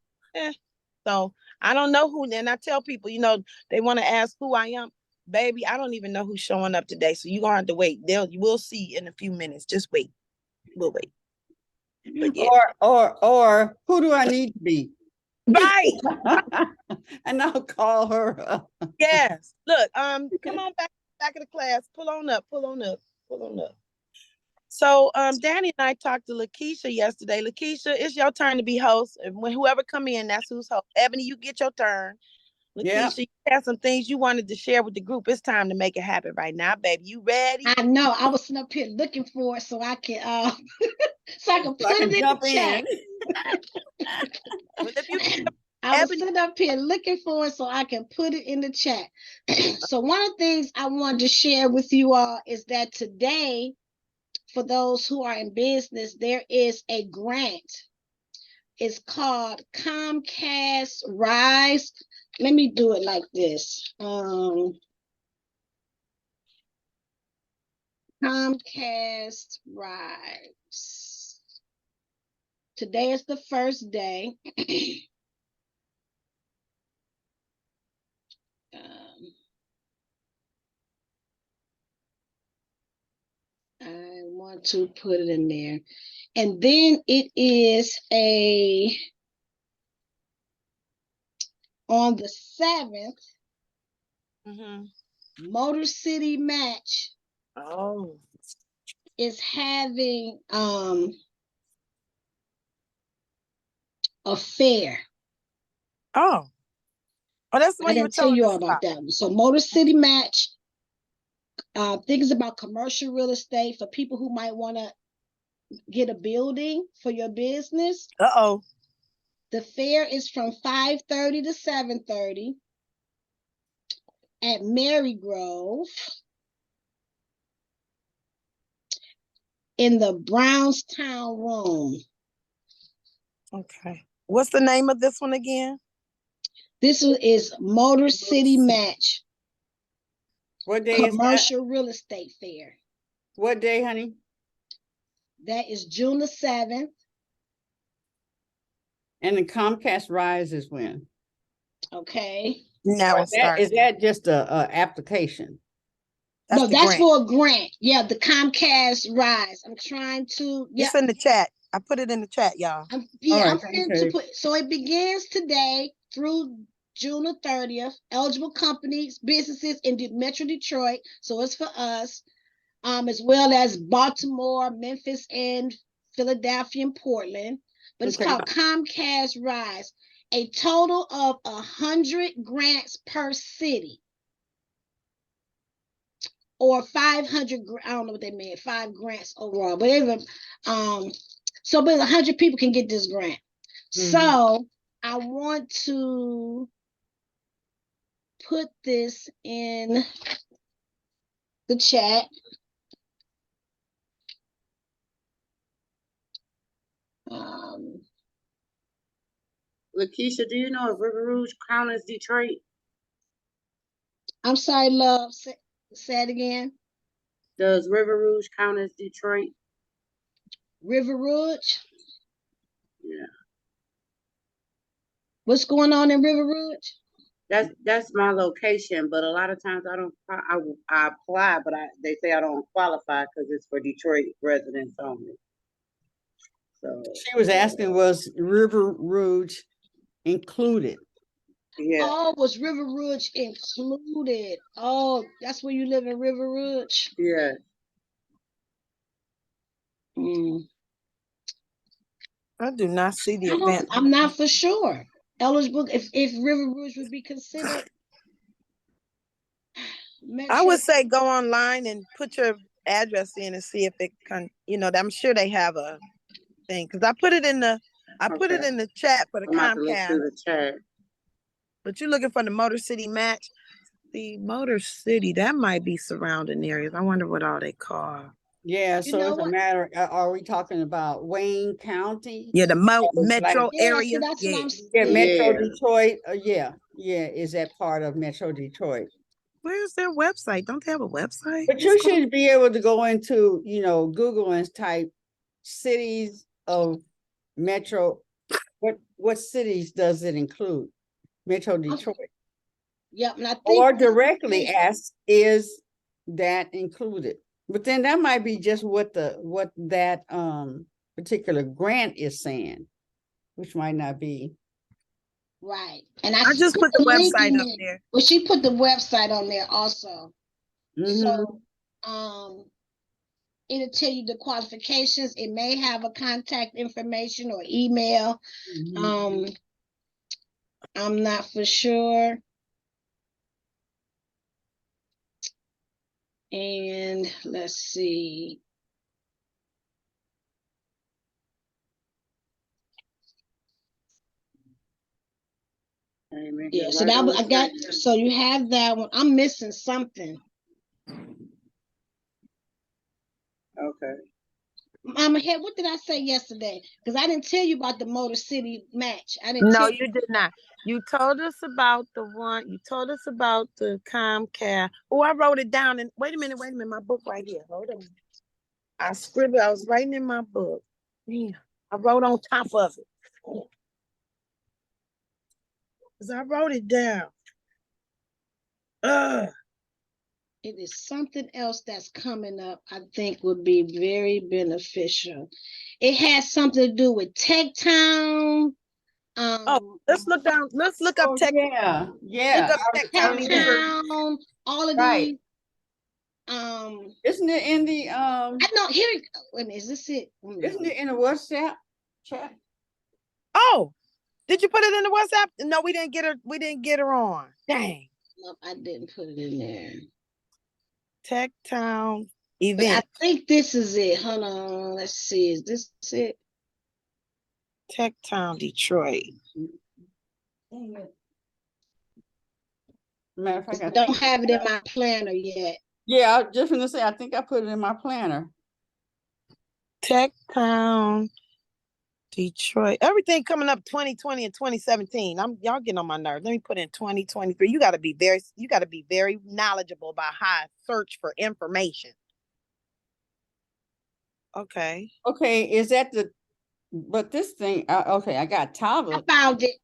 So I don't know who. And I tell people, they want to ask who I am. Baby, I don't even know who's showing up today. So you're going to have to wait. We'll see in a few minutes. Just wait. We'll wait. But yeah. Or who do I need to be? Right. And I'll call her. Yes. Look, come on back of the class. Pull on up. So Danny and I talked to Lakeisha yesterday. Lakeisha, it's your turn to be host. And when whoever come in, that's who's host. Ebony, you get your turn. Lakeisha, you have some things you wanted to share with the group. It's time to make it happen right now, baby. You ready? I know. I was sitting up here looking for it so I can put it in the chat. Well, if you I was sitting up here looking for it so I can put it in the chat. So one of the things I wanted to share with you all is that today, for those who are in business, there is a grant. It's called Comcast Rise. Let me do it like this. Comcast Rise. Today is the first day. I want to put it in there. And then it is on the 7th, Motor City Match is having a fair. Oh, that's what I didn't tell you all about that one. So Motor City Match, things about commercial real estate for people who might want to get a building for your business. The fair is from 5:30 to 7:30 at Mary Grove in the Brownstown Room. Okay. What's the name of this one again? This one is Motor City Match. What day is that? Commercial real estate fair. What day, honey? That is June the 7th. And the Comcast Rise is when? Okay. Now is that just a application? That's for a grant. Yeah, the Comcast Rise. I'm trying to. It's in the chat. I put it in the chat, y'all. I'm trying to put. So it begins today through June the 30th. Eligible companies, businesses in Metro Detroit. So it's for us, as well as Baltimore, Memphis, and Philadelphia, and Portland, but it's Okay. called Comcast Rise. A total of 100 grants per city, or 500. I don't know what they meant. 5 grants overall, but anyway, so but 100 people can get this grant. So I want to put this in the chat. Lakeisha, do you know if River Rouge count as Detroit? I'm sorry, love. Say it again. Does River Rouge count as Detroit? River Rouge? Yeah. What's going on in River Rouge? That's my location, but a lot of times I apply, but they say I don't qualify because it's for Detroit residents only. So she was asking, was River Rouge included? Yeah. Oh, was River Rouge included? Oh, that's where you live in River Rouge? Yeah. I do not see the event. I'm not for sure. Eligible if River Rouge would be considered. I would say go online and put your address in and see if it can, I'm sure they have a thing. Because I put it in the chat for the Comcast. The chat. But you're looking for the Motor City match. The Motor City, that might be surrounding areas. I wonder what all they call. Yeah, so it's a matter, are we talking about Wayne County? Yeah, the metro area. That's what I'm saying. Yeah, Metro Detroit. Yeah, is that part of Metro Detroit? Where's their website? Don't they have a website? But you should be able to go into, Google and type cities of Metro. What cities does it include? Metro Detroit. Yep, and I think or directly ask, is that included? But then that might be just what that particular grant is saying, which might not be. Right. And I just put the website up there. Well, she put the website on there also. So it'll tell you the qualifications. It may have a contact information or email. I'm not for sure. And let's see. Yeah, so that I got. So you have that one. I'm missing something. Okay. Mama Head, what did I say yesterday? Because I didn't tell you about the Motor City match. I didn't. No, you did not. You told us about the one. You told us about the Comcast. Oh, I wrote it down. And wait a minute. My book right here. Hold on. I scribbled. I was writing in my book. Yeah, I wrote on top of it. Because I wrote it down. It is something else that's coming up, I think would be very beneficial. It has something to do with Tech Town. Let's look down. Let's look up Tech. Yeah. Look up Tech Town. All of these. Isn't it in the I know here. Wait a minute, is this it? Isn't it in the WhatsApp chat? Oh, did you put it in the WhatsApp? No, we didn't get her. We didn't get her on. Dang. No, I didn't put it in there. Tech Town event. But I think this is it. Hold on. Let's see. Is this it? Tech Town, Detroit. Matter of fact, I don't have it in my planner yet. Yeah, I was just gonna say, I think I put it in my planner. Tech Town, Detroit. Everything coming up 2020 and 2017. Y'all getting on my nerves. Let me put in 2023. You gotta be very knowledgeable about how I search for information. Okay. Okay, is that but this thing, okay, I got Talbot. I found it.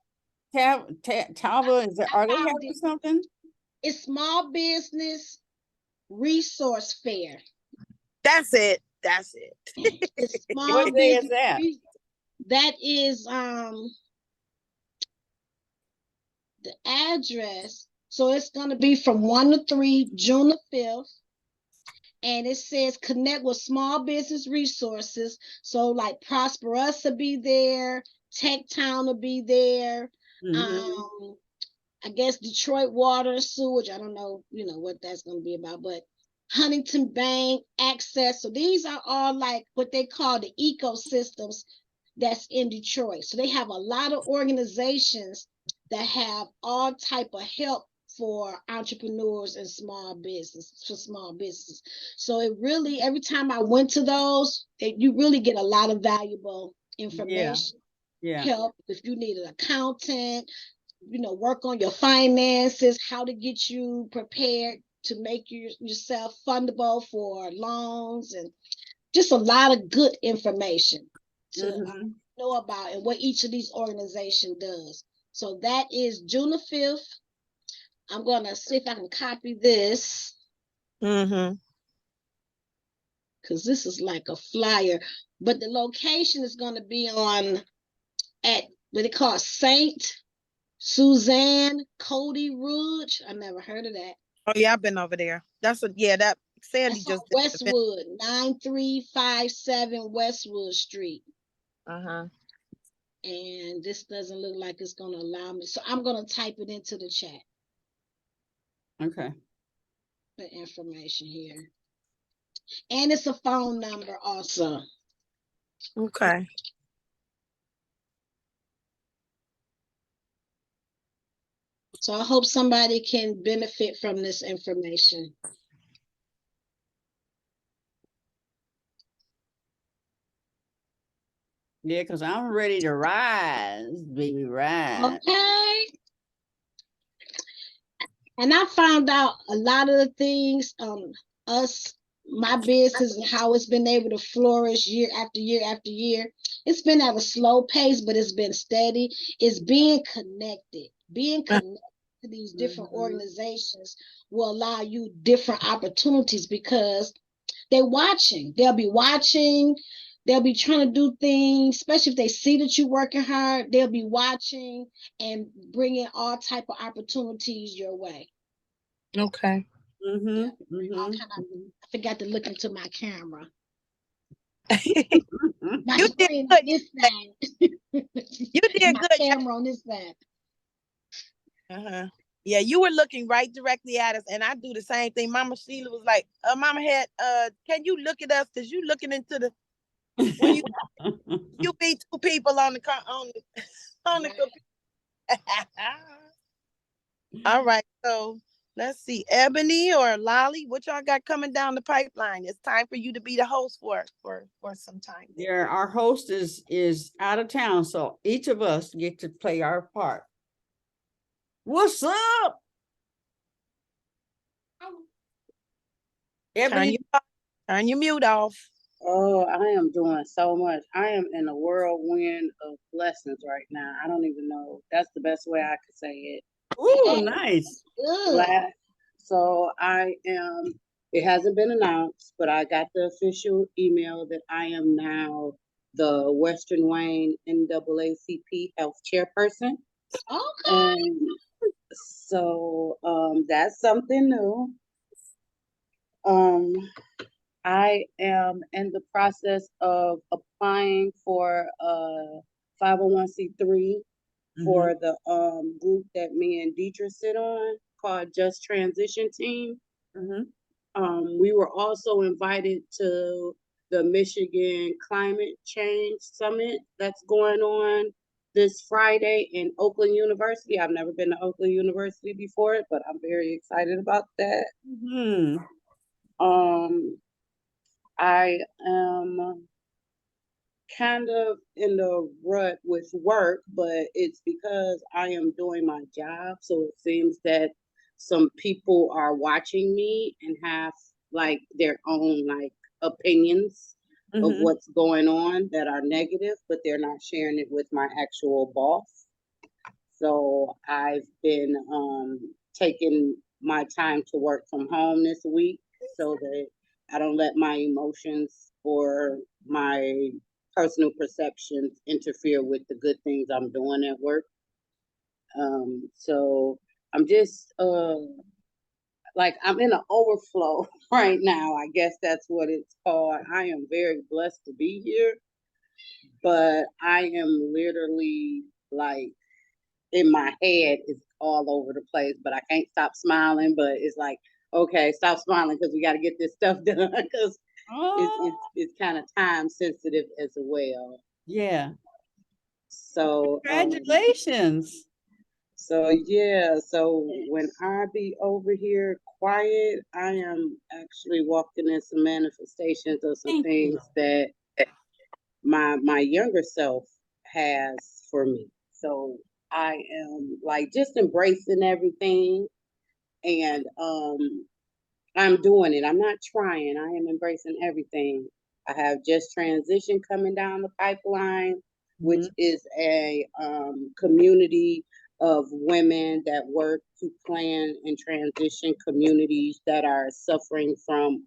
Talbot, are they having something? It's Small Business Resource Fair. That's it. It's Small What day Business. Is that? That is the address. So it's gonna be from 1 to 3, June the 5th. and it says connect with small business resources. So like Prosper Us will be there, Tech Town will be there. I guess Detroit Water, Sewage. I don't know, what that's going to be about, but Huntington Bank, Access. So these are all like what they call the ecosystems that's in Detroit. So they have a lot of organizations that have all type of help for entrepreneurs and small businesses. So it really, every time I went to those, you really get a lot of valuable information. Help if you need an accountant, work on your finances, how to get you prepared to make yourself fundable for loans, and just a lot of good information to know about and what each of these organizations does. So that is June the 5th. I'm going to see if I can copy this. Because this is like a flyer. But the location is going to be at what they call St. Suzanne Cody Rouge. I never heard of that. Oh yeah, I've been over there. That Sandy That's just on Westwood, 9357 Westwood Street. And this doesn't look like it's going to allow me. So I'm going to type it into the chat. Okay. The information here. And it's a phone number also. Okay. So I hope somebody can benefit from this information. Yeah, because I'm ready to rise, baby, rise. Okay. And I found out a lot of the things, my business and how it's been able to flourish year after year after year. It's been at a slow pace, but it's been steady. It's being connected. Being connected to these different organizations will allow you different opportunities because they're watching. They'll be watching. They'll be trying to do things, especially if they see that you're working hard. They'll be watching and bringing all type of opportunities your way. Okay. I forgot to look into my camera. My You did screen good. on this side. You did my good. Camera on this side. Yeah, you were looking right directly at us, and I do the same thing. Mama Sheila was like, Mama had, can you look at us? Because you looking into the when you be two people on the computer. All right, so let's see, Ebony or Lolly, what y'all got coming down the pipeline? It's time for you to be the host for some time. Yeah, our host is out of town, so each of us get to play our part. What's up? Ebony, Turn your mute off. Oh, I am doing so much. I am in a whirlwind of blessings right now. I don't even know. That's the best way I could say it. Oh, nice. So I am, it hasn't been announced, but I got the official email that I am now the Western Wayne NAACP health chairperson. Okay. And so that's something new. I am in the process of applying for a 501c3 for the group that me and Deidre sit on called Just Transition Team. We were also invited to the Michigan Climate Change Summit that's going on this Friday in Oakland University. I've never been to Oakland University before, but I'm very excited about that. I am kind of in the rut with work, but it's because I am doing my job. So it seems that some people are watching me and have like their own like opinions of what's going on that are negative, but they're not sharing it with my actual boss. So I've been taking my time to work from home this week so that I don't let my emotions or my personal perceptions interfere with the good things I'm doing at work. So I'm just like I'm in an overflow right now. I guess that's what it's called. I am very blessed to be here, but I am literally like in my head is all over the place, but I can't stop smiling. But it's like, okay, stop smiling because we got to get this stuff done because it's kind of time sensitive as well. Yeah. So Congratulations. So yeah, so when I be over here quiet, I am actually walking in some manifestations of some Thank you. things that my younger self has for me. So I am like just embracing everything, and I'm doing it. I'm not trying. I am embracing everything. I have just transition coming down the pipeline, which is a community of women that work to plan and transition communities that are suffering from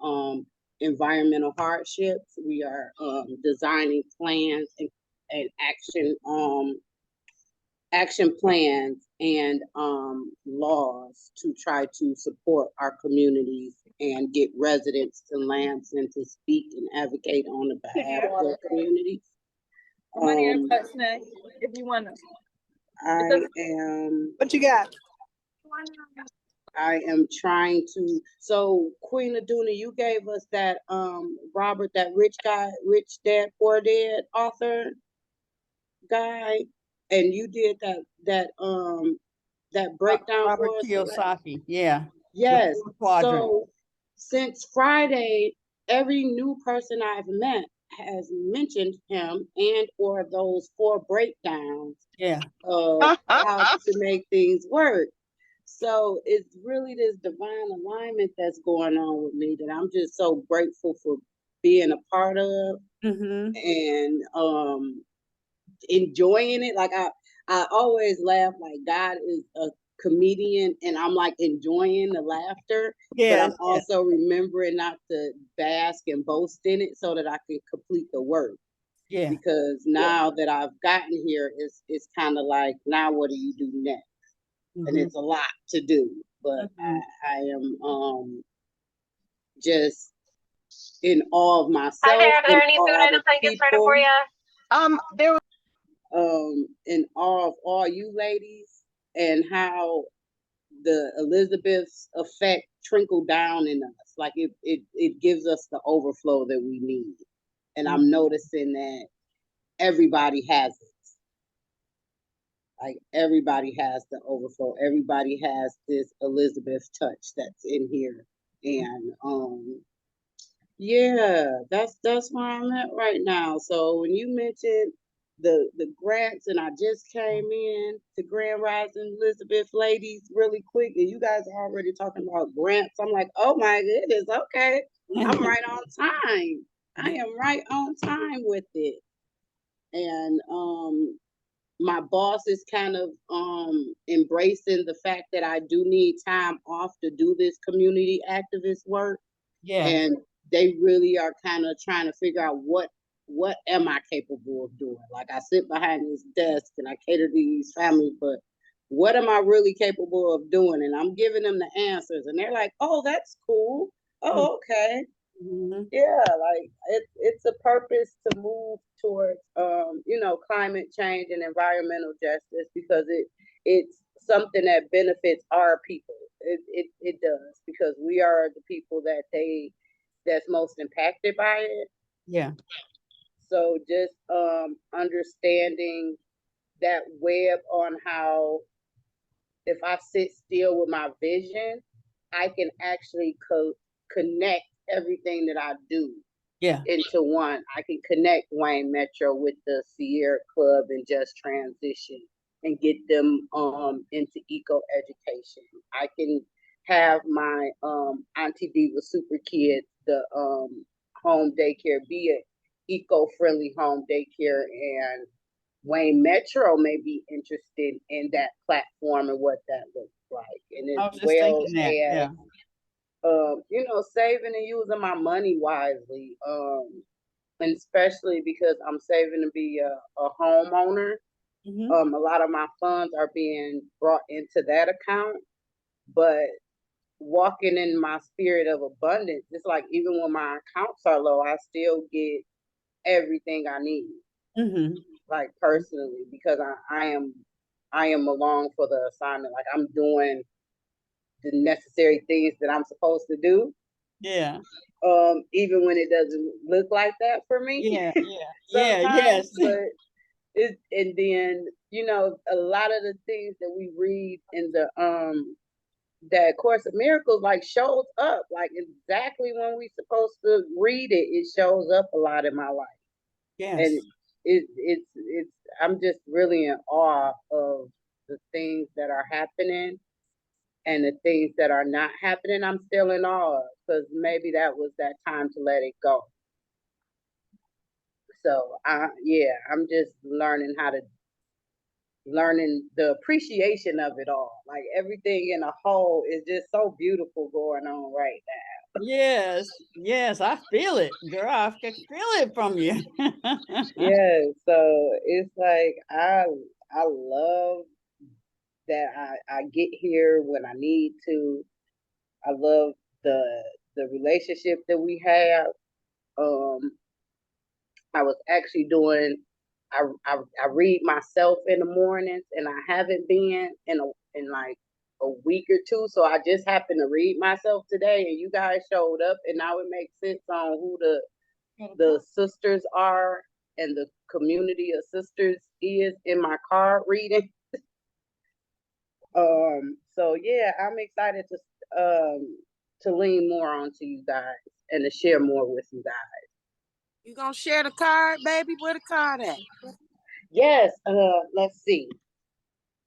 environmental hardships. We are designing plans and action plans and laws to try to support our communities and get residents to Lansing to speak and advocate on the behalf of their communities. If you wanna. What you got? I am trying to. So Queen Aduna, you gave us that Robert, that rich dad, poor dad author guy, and you did that breakdown Robert for us. Kiyosaki. Yeah. Yes. Quadrant. So since Friday, every new person I've met has mentioned him and or those 4 breakdowns Yeah. of how to make things work. So it's really this divine alignment that's going on with me that I'm just so grateful for being a part of and enjoying it. Like I always laugh like God is a comedian and I'm like enjoying the laughter, but I'm also remembering not to bask and boast in it so that I can complete the work. Yeah. Because now that I've gotten here, it's kind of like, now what do you do next? And it's a lot to do, but I am just in awe of myself. Hi there, are there any in food awe items of I can get started for you? There was in awe of all you ladies and how the Elizabeth's effect trickled down in us. Like it gives us the overflow that we need. And I'm noticing that everybody has it. Like everybody has the overflow. Everybody has this Elizabeth touch that's in here. And yeah, that's where I'm at right now. So when you mentioned the grants, and I just came in to Grand Rising Elizabeth ladies really quick, and you guys are already talking about grants. I'm like, oh my goodness, okay, I'm right on time. I am right on time with it, and my boss is kind of embracing the fact that I do need time off to do this community activist work. Yeah. And they really are kind of trying to figure out what am I capable of doing? Like I sit behind this desk and I cater to these families, but what am I really capable of doing? And I'm giving them the answers and they're like, oh, that's cool. Oh, okay. Yeah, like it's a purpose to move towards climate change and environmental justice because it's something that benefits our people. It does because we are the people that's most impacted by it. Yeah. So just understanding that web on how if I sit still with my vision, I can actually connect everything that I do into one. I can connect Wayne Metro with the Sierra Club and Just Transition and get them into eco education. I can have my Auntie Diva Super Kids, the home daycare, be an eco-friendly home daycare, and Wayne Metro may be interested in that platform and what that looks like. And as well as saving and using my money wisely. And especially because I'm saving to be a homeowner. A lot of my funds are being brought into that account, but walking in my spirit of abundance. It's like even when my accounts are low, I still get everything I need, like personally, because I am along for the assignment. Like I'm doing the necessary things that I'm supposed to do. Yeah. Even when it doesn't look like that for me. Yeah. Sometimes, Yes. but and then, you know, a lot of the things that we read in the that Course of Miracles like shows up like exactly when we supposed to read it. It shows up a lot in my life. Yes. And it's I'm just really in awe of the things that are happening and the things that are not happening. I'm still in awe because maybe that was that time to let it go. So I'm just learning the appreciation of it all. Like everything in a whole is just so beautiful going on right now. Yes, I feel it, girl. I can feel it from you. Yeah, so it's like I love that I get here when I need to. I love the relationship that we have. Um, I was actually doing. I read myself in the mornings, and I haven't been in like a week or two. So I just happened to read myself today, and you guys showed up, and now it makes sense on who the sisters are and the community of sisters is in my car reading. So yeah, I'm excited to lean more onto you guys and to share more with you guys. You gonna share the card, baby? Where the card at? Yes, let's see.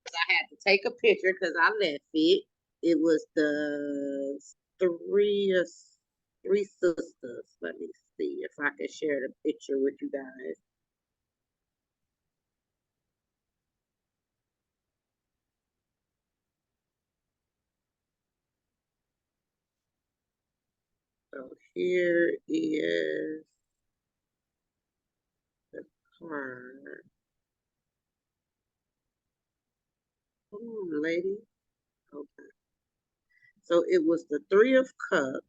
I had to take a picture because I left it. It was the three sisters. Let me see if I can share the picture with you guys. So here is the card. Come on, lady. Okay. So it was the Three of Cups.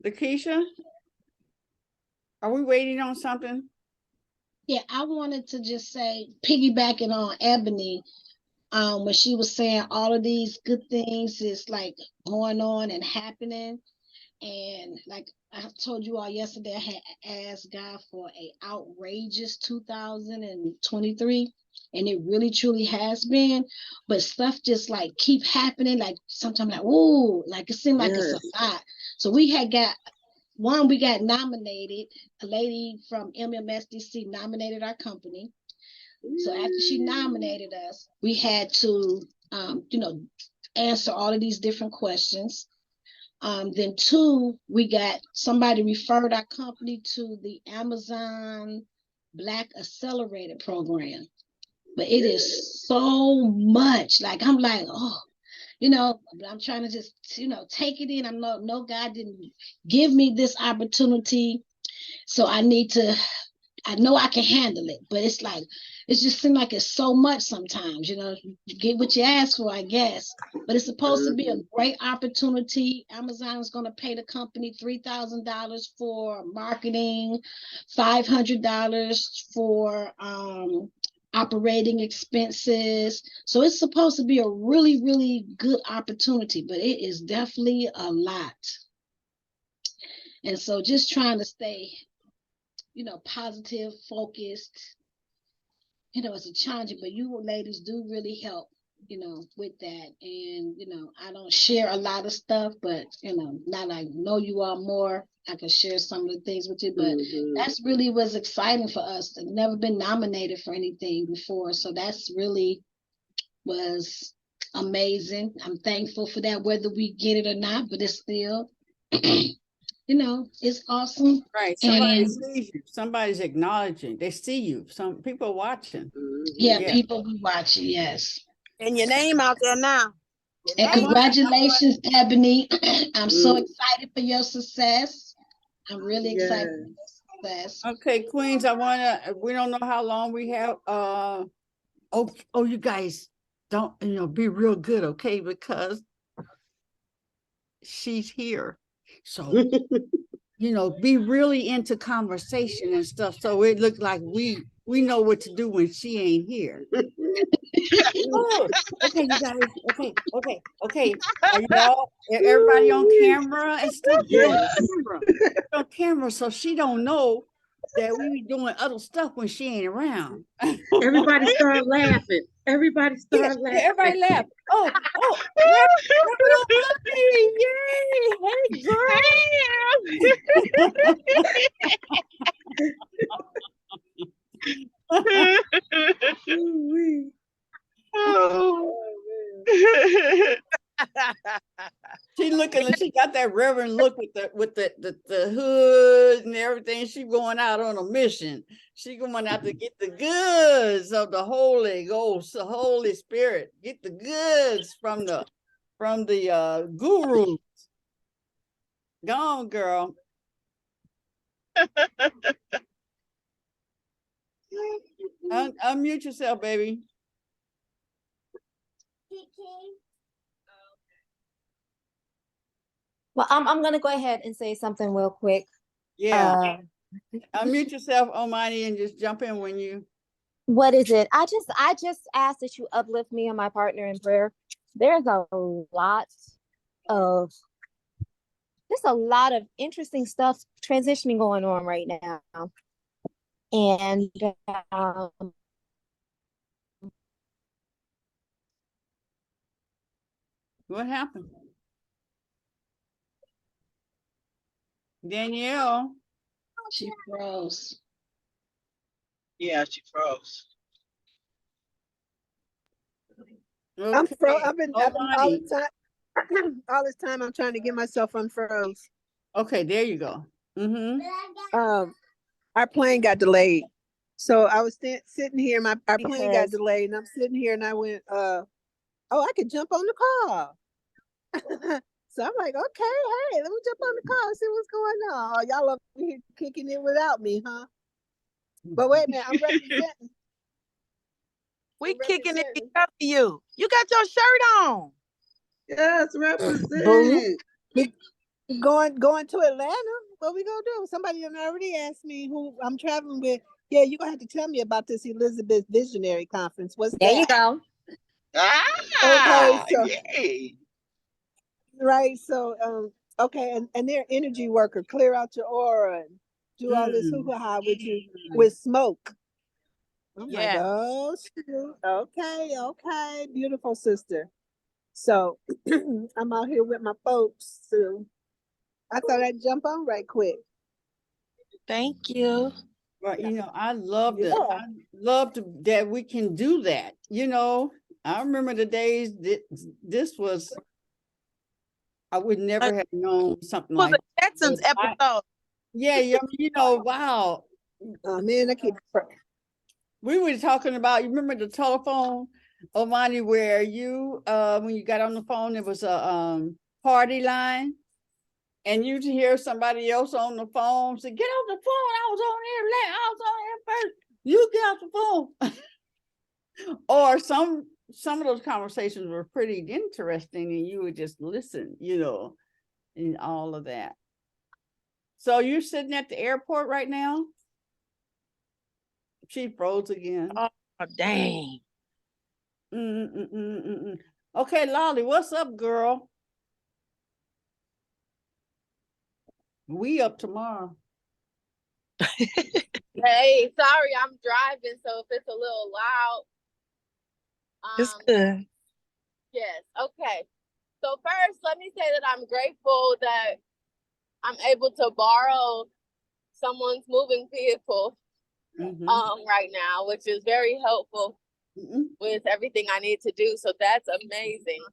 Lakeisha, are we waiting on something? Yeah, I wanted to just say, piggybacking on Ebony, when she was saying all of these good things is like going on and happening. And like I told you all yesterday, I had asked God for a outrageous 2023, and it really truly has been. But stuff just like keep happening. Like sometimes like, ooh, like it seemed like it's a lot. So we got nominated. A lady from MMSDC nominated our company. So after she nominated us, we had to, answer all of these different questions. Then two, we got somebody referred our company to the Amazon Black Accelerator program. But it is so much. Like I'm like, oh, I'm trying to just, take it in. No, God didn't give me this opportunity. So I know I can handle it, but it's like, it just seems like it's so much sometimes, you get what you ask for, I guess. But it's supposed to be a great opportunity. Amazon is going to pay the company $3,000 for marketing, $500 for operating expenses. So it's supposed to be a really, really good opportunity, but it is definitely a lot. And so just trying to stay positive, focused, it's a challenge, but you ladies do really help, with that. And, I don't share a lot of stuff, but, now I know you all more, I can share some of the things with you, but that's really was exciting for us. I've never been nominated for anything before. So that's really was amazing. I'm thankful for that, whether we get it or not, but it's still it's awesome. Right. Somebody sees you. Somebody's acknowledging. They see you. Some people are watching. Yeah, people be watching, yes. And your name out there now. And congratulations, Ebony. I'm so excited for your success. I'm really excited. process. Okay, Queens, we don't know how long we have, you guys don't, be real good, okay? Because she's here. So, be really into conversation and stuff. So it looked like we know what to do when she ain't here. Oh, okay, you guys. Okay. Are you all everybody on camera and stuff? Yes. On camera, so she don't know that we be doing other stuff when she ain't around. Everybody start laughing. Everybody start laughing. Everybody laugh. Oh, Reverend Omani, yay! Hey, girl. She looking like she got that reverend look with the hood and everything. She going out on a mission. She going out to get the goods of the Holy Ghost, the Holy Spirit. Get the goods from the gurus. Go on, girl. Unmute yourself, baby. Well, I'm gonna go ahead and say something real quick. Yeah. Unmute yourself, Omani, and just jump in when you. What is it? I just ask that you uplift me and my partner in prayer. There's a lot of interesting stuff transitioning going on right now. And What happened? Danielle. She froze. Yeah, she froze. Okay. I've been all this time I'm trying to get myself unfroze. Okay, there you go. Our plane got delayed. So I was sitting here, our plane got delayed, and I'm sitting here and I went, I could jump on the call. So I'm like, okay, hey, let me jump on the call and see what's going on. Oh, y'all up here kicking it without me, huh? But wait a minute, I'm representing. We kicking it because of you. You got your shirt on. Yes, represent. Going to Atlanta. What we gonna do? Somebody already asked me who I'm traveling with. Yeah, you're gonna have to tell me about this Elizabeth Visionary Conference. What's there that? you go. Okay, so Yay. right, so okay, and they're energy worker, clear out your aura and do all this hoo-ha with you with smoke. I'm like, oh, shoot. Okay, beautiful sister. So I'm out here with my folks. So I thought I'd jump on right quick. Thank you. Well, I love that we can do that. I remember the days that this was, I would never have known something like that. Jackson's episode. Wow. Oh man, I keep. We were talking about, you remember the telephone, Omani, where you, when you got on the phone, it was a party line, and you'd hear somebody else on the phone say, get off the phone, I was on here first, you get off the phone. Or some of those conversations were pretty interesting, and you would just listen, and all of that. So you're sitting at the airport right now? She froze again. Oh, dang. Okay, Lolly, what's up, girl? We up tomorrow. Hey, sorry, I'm driving, so if it's a little loud. It's good. Yes, okay. So first, let me say that I'm grateful that I'm able to borrow someone's moving vehicle right now, which is very helpful with everything I need to do. So that's amazing.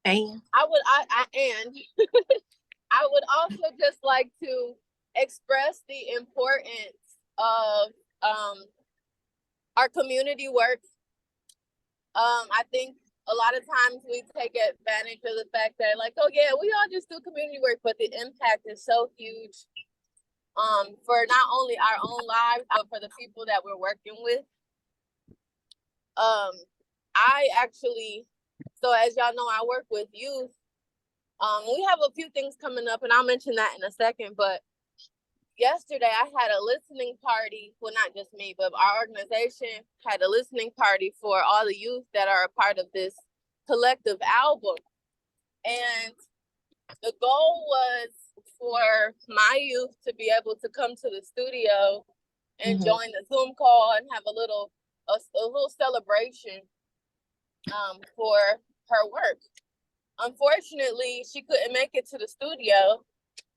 I would also just like to express the importance of our community work. I think a lot of times we take advantage of the fact that like, oh yeah, we all just do community work, but the impact is so huge for not only our own lives, but for the people that we're working with. I actually, so as y'all know, I work with youth. We have a few things coming up, and I'll mention that in a second, but yesterday I had a listening party. Well, not just me, but our organization had a listening party for all the youth that are a part of this collective album. And the goal was for my youth to be able to come to the studio and join the Zoom call and have a little celebration for her work. Unfortunately, she couldn't make it to the studio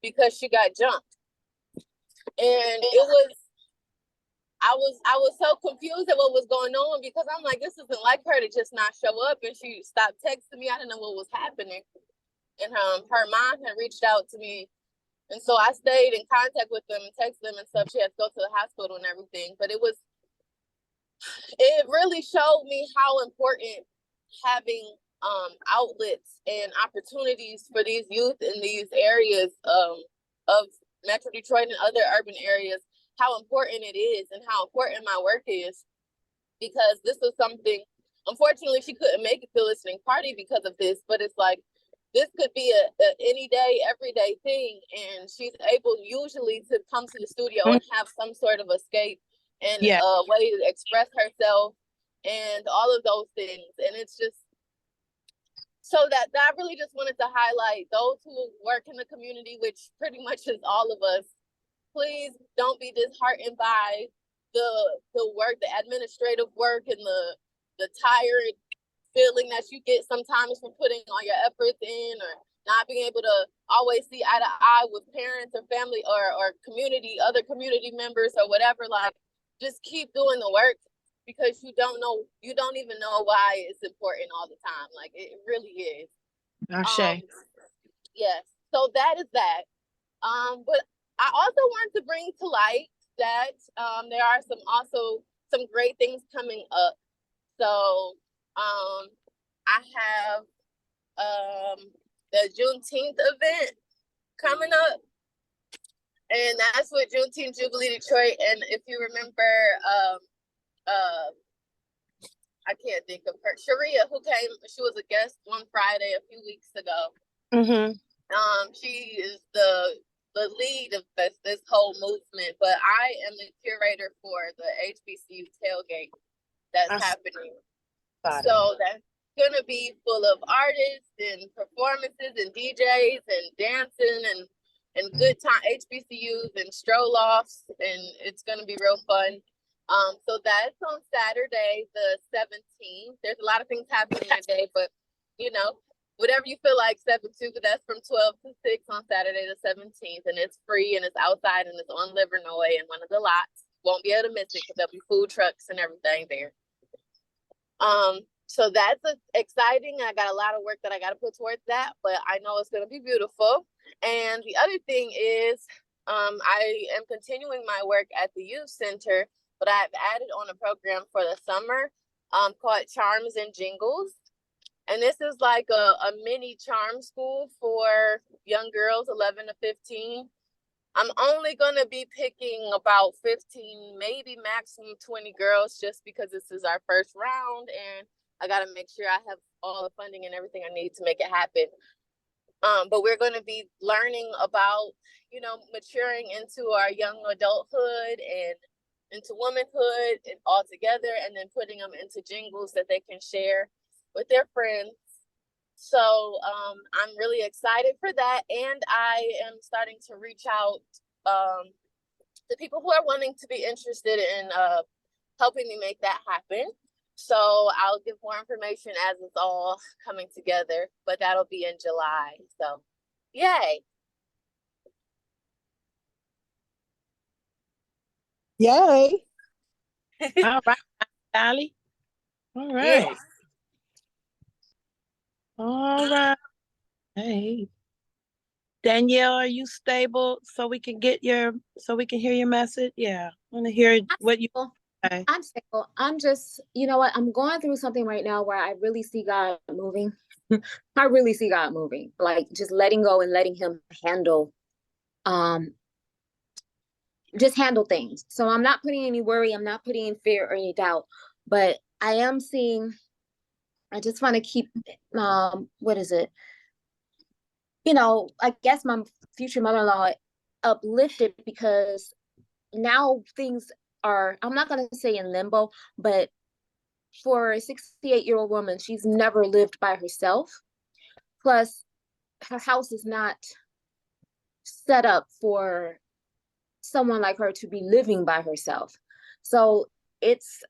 because she got jumped. And I was so confused at what was going on, because I'm like, this isn't like her to just not show up. And she stopped texting me. I didn't know what was happening. And her mom had reached out to me. And so I stayed in contact with them and texted them and stuff. She had to go to the hospital and everything. But it really showed me how important having outlets and opportunities for these youth in these areas of Metro Detroit and other urban areas, how important it is and how important my work is. Because this is something, unfortunately, she couldn't make it to the listening party because of this, but it's like, this could be a any day, everyday thing. And she's able usually to come to the studio and have some sort of escape and a way to express herself and all of those things. And it's just, so that I really just wanted to highlight those who work in the community, which pretty much is all of us. Please don't be disheartened by the work, the administrative work, and the tired feeling that you get sometimes from putting all your efforts in, or not being able to always see eye to eye with parents or family or other community members or whatever. Like, just keep doing the work, because you don't even know why it's important all the time. Like, it really is. Yes. So that is that. But I also want to bring to light that there are some great things coming up. So I have the Juneteenth event coming up, and that's with Juneteenth Jubilee Detroit. And if you remember, I can't think of her, Sharia, who came, she was a guest one Friday a few weeks ago. She is the lead of this whole movement, but I am the curator for the HBCU tailgate that's happening. So that's gonna be full of artists and performances and DJs and dancing and good time, HBCUs and stroll offs, and it's gonna be real fun. So that's on Saturday the 17th. There's a lot of things happening that day, but whatever you feel like, 7-2, but that's from 12 to 6 on Saturday the 17th, and it's free and it's outside and it's on Livernois in one of the lots. Won't be able to miss it because there'll be food trucks and everything there. So that's exciting. I got a lot of work that I got to put towards that, but I know it's going to be beautiful. And the other thing is, I am continuing my work at the youth center, but I've added on a program for the summer called Charms and Jingles. And this is like a mini charm school for young girls, 11 to 15. I'm only going to be picking about 15, maybe maximum 20 girls, just because this is our first round. And I got to make sure I have all the funding and everything I need to make it happen. But we're going to be learning about, maturing into our young adulthood and into womanhood and all together, and then putting them into jingles that they can share with their friends. So I'm really excited for that. And I am starting to reach out to people who are wanting to be interested in helping me make that happen. So I'll give more information as it's all coming together, but that'll be in July. So yay. Yay. All right, Sally. All right. Yeah. All right. Hey. Danielle, are you stable so we can hear your message? Yeah. I want to hear what you I'm single. I'm just, you know what? I'm going through something right now where I really see God moving. I really see God moving, like just letting go and letting him handle, just handle things. So I'm not putting any worry, I'm not putting in fear or any doubt, but I am seeing, I just want to keep, what is it? You know, I guess my future mother-in-law uplifted because now things are, I'm not going to say in limbo, but for a 68-year-old woman, she's never lived by herself. Plus, her house is not set up for someone like her to be living by herself. So it's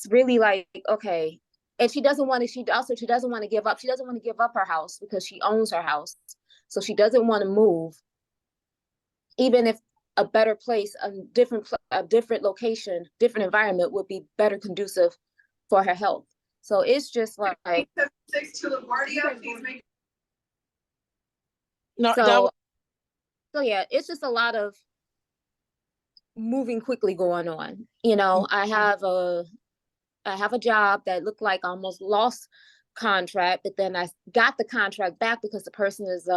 really like, okay. And she doesn't want to, she doesn't want to give up. She doesn't want to give up her house because she owns her house. So she doesn't want to move, even if a better place, a different location, different environment would be better conducive for her health. So it's just like, No, so yeah, it's just a lot of moving quickly going on. You know, I have a job that looked like I almost lost contract, but then I got the contract back because the person is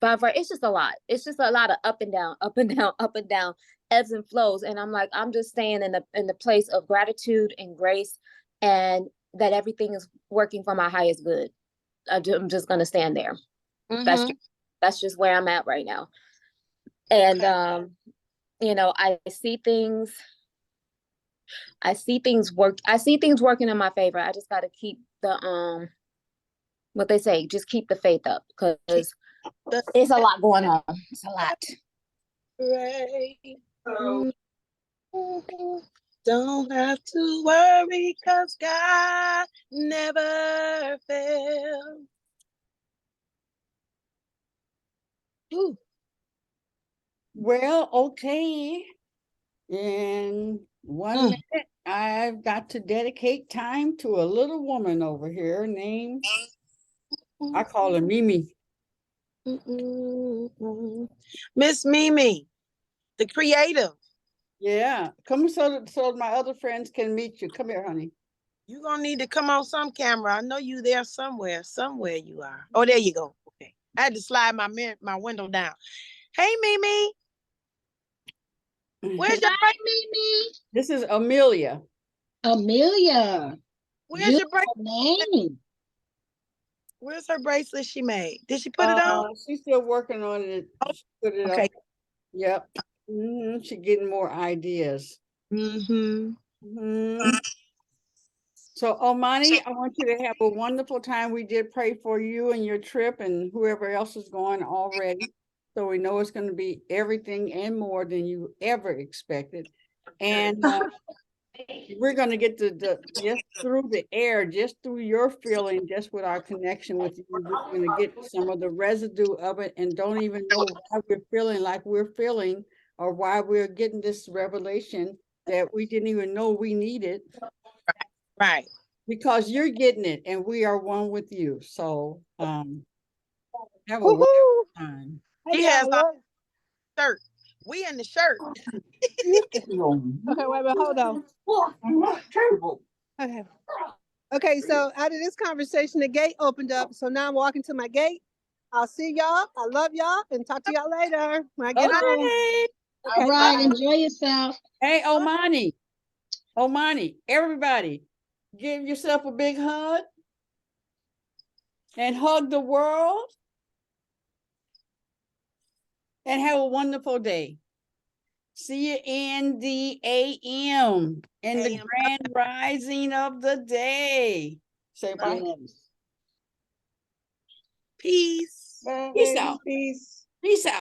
but it's just a lot. It's just a lot of up and down, up and down, up and down, ebbs and flows. And I'm like, I'm just staying in the place of gratitude and grace, and that everything is working for my highest good. I'm just gonna stand there. That's just where I'm at right now. And you know, I see things working in my favor. I just gotta keep the what they say, just keep the faith up, because it's a lot going on. It's a lot. Right. Don't have to worry, 'cause God never fails. Ooh. Well, okay. In 1 minute, I've got to dedicate time to a little woman over here named, I call her Mimi. Miss Mimi, the creative. Yeah, come so my other friends can meet you. Come here, honey. You're gonna need to come on some camera. I know you there somewhere. Somewhere you are. Oh, there you go. Okay. I had to slide my window down. Hey, Mimi. Where's your Mimi? This is Amelia. Amelia. Where's your name? Where's her bracelet she made? Did she put it on? She's still working on it. She put it Okay. up. Yep. She's getting more ideas. So, Omani, I want you to have a wonderful time. We did pray for you and your trip and whoever else is going already. So we know it's going to be everything and more than you ever expected. And we're going to get just through the air, just through your feeling, just with our connection with you, we're going to get some of the residue of it, and don't even know why we're feeling like we're feeling, or why we're getting this revelation that we didn't even know we needed. Right. Because you're getting it, and we are one with you. So have a wonderful time. He has our shirt. We in the shirt. Okay, wait, hold on. Okay. Okay, so out of this conversation, the gate opened up. So now I'm walking to my gate. I'll see y'all. I love y'all, and talk to y'all later when I get home. Okay, all right, enjoy yourself. Hey, Omani, everybody, give yourself a big hug and hug the world, and have a wonderful day. See you in the AM, in the grand rising of the day. Say bye. Peace. Peace out. Peace out.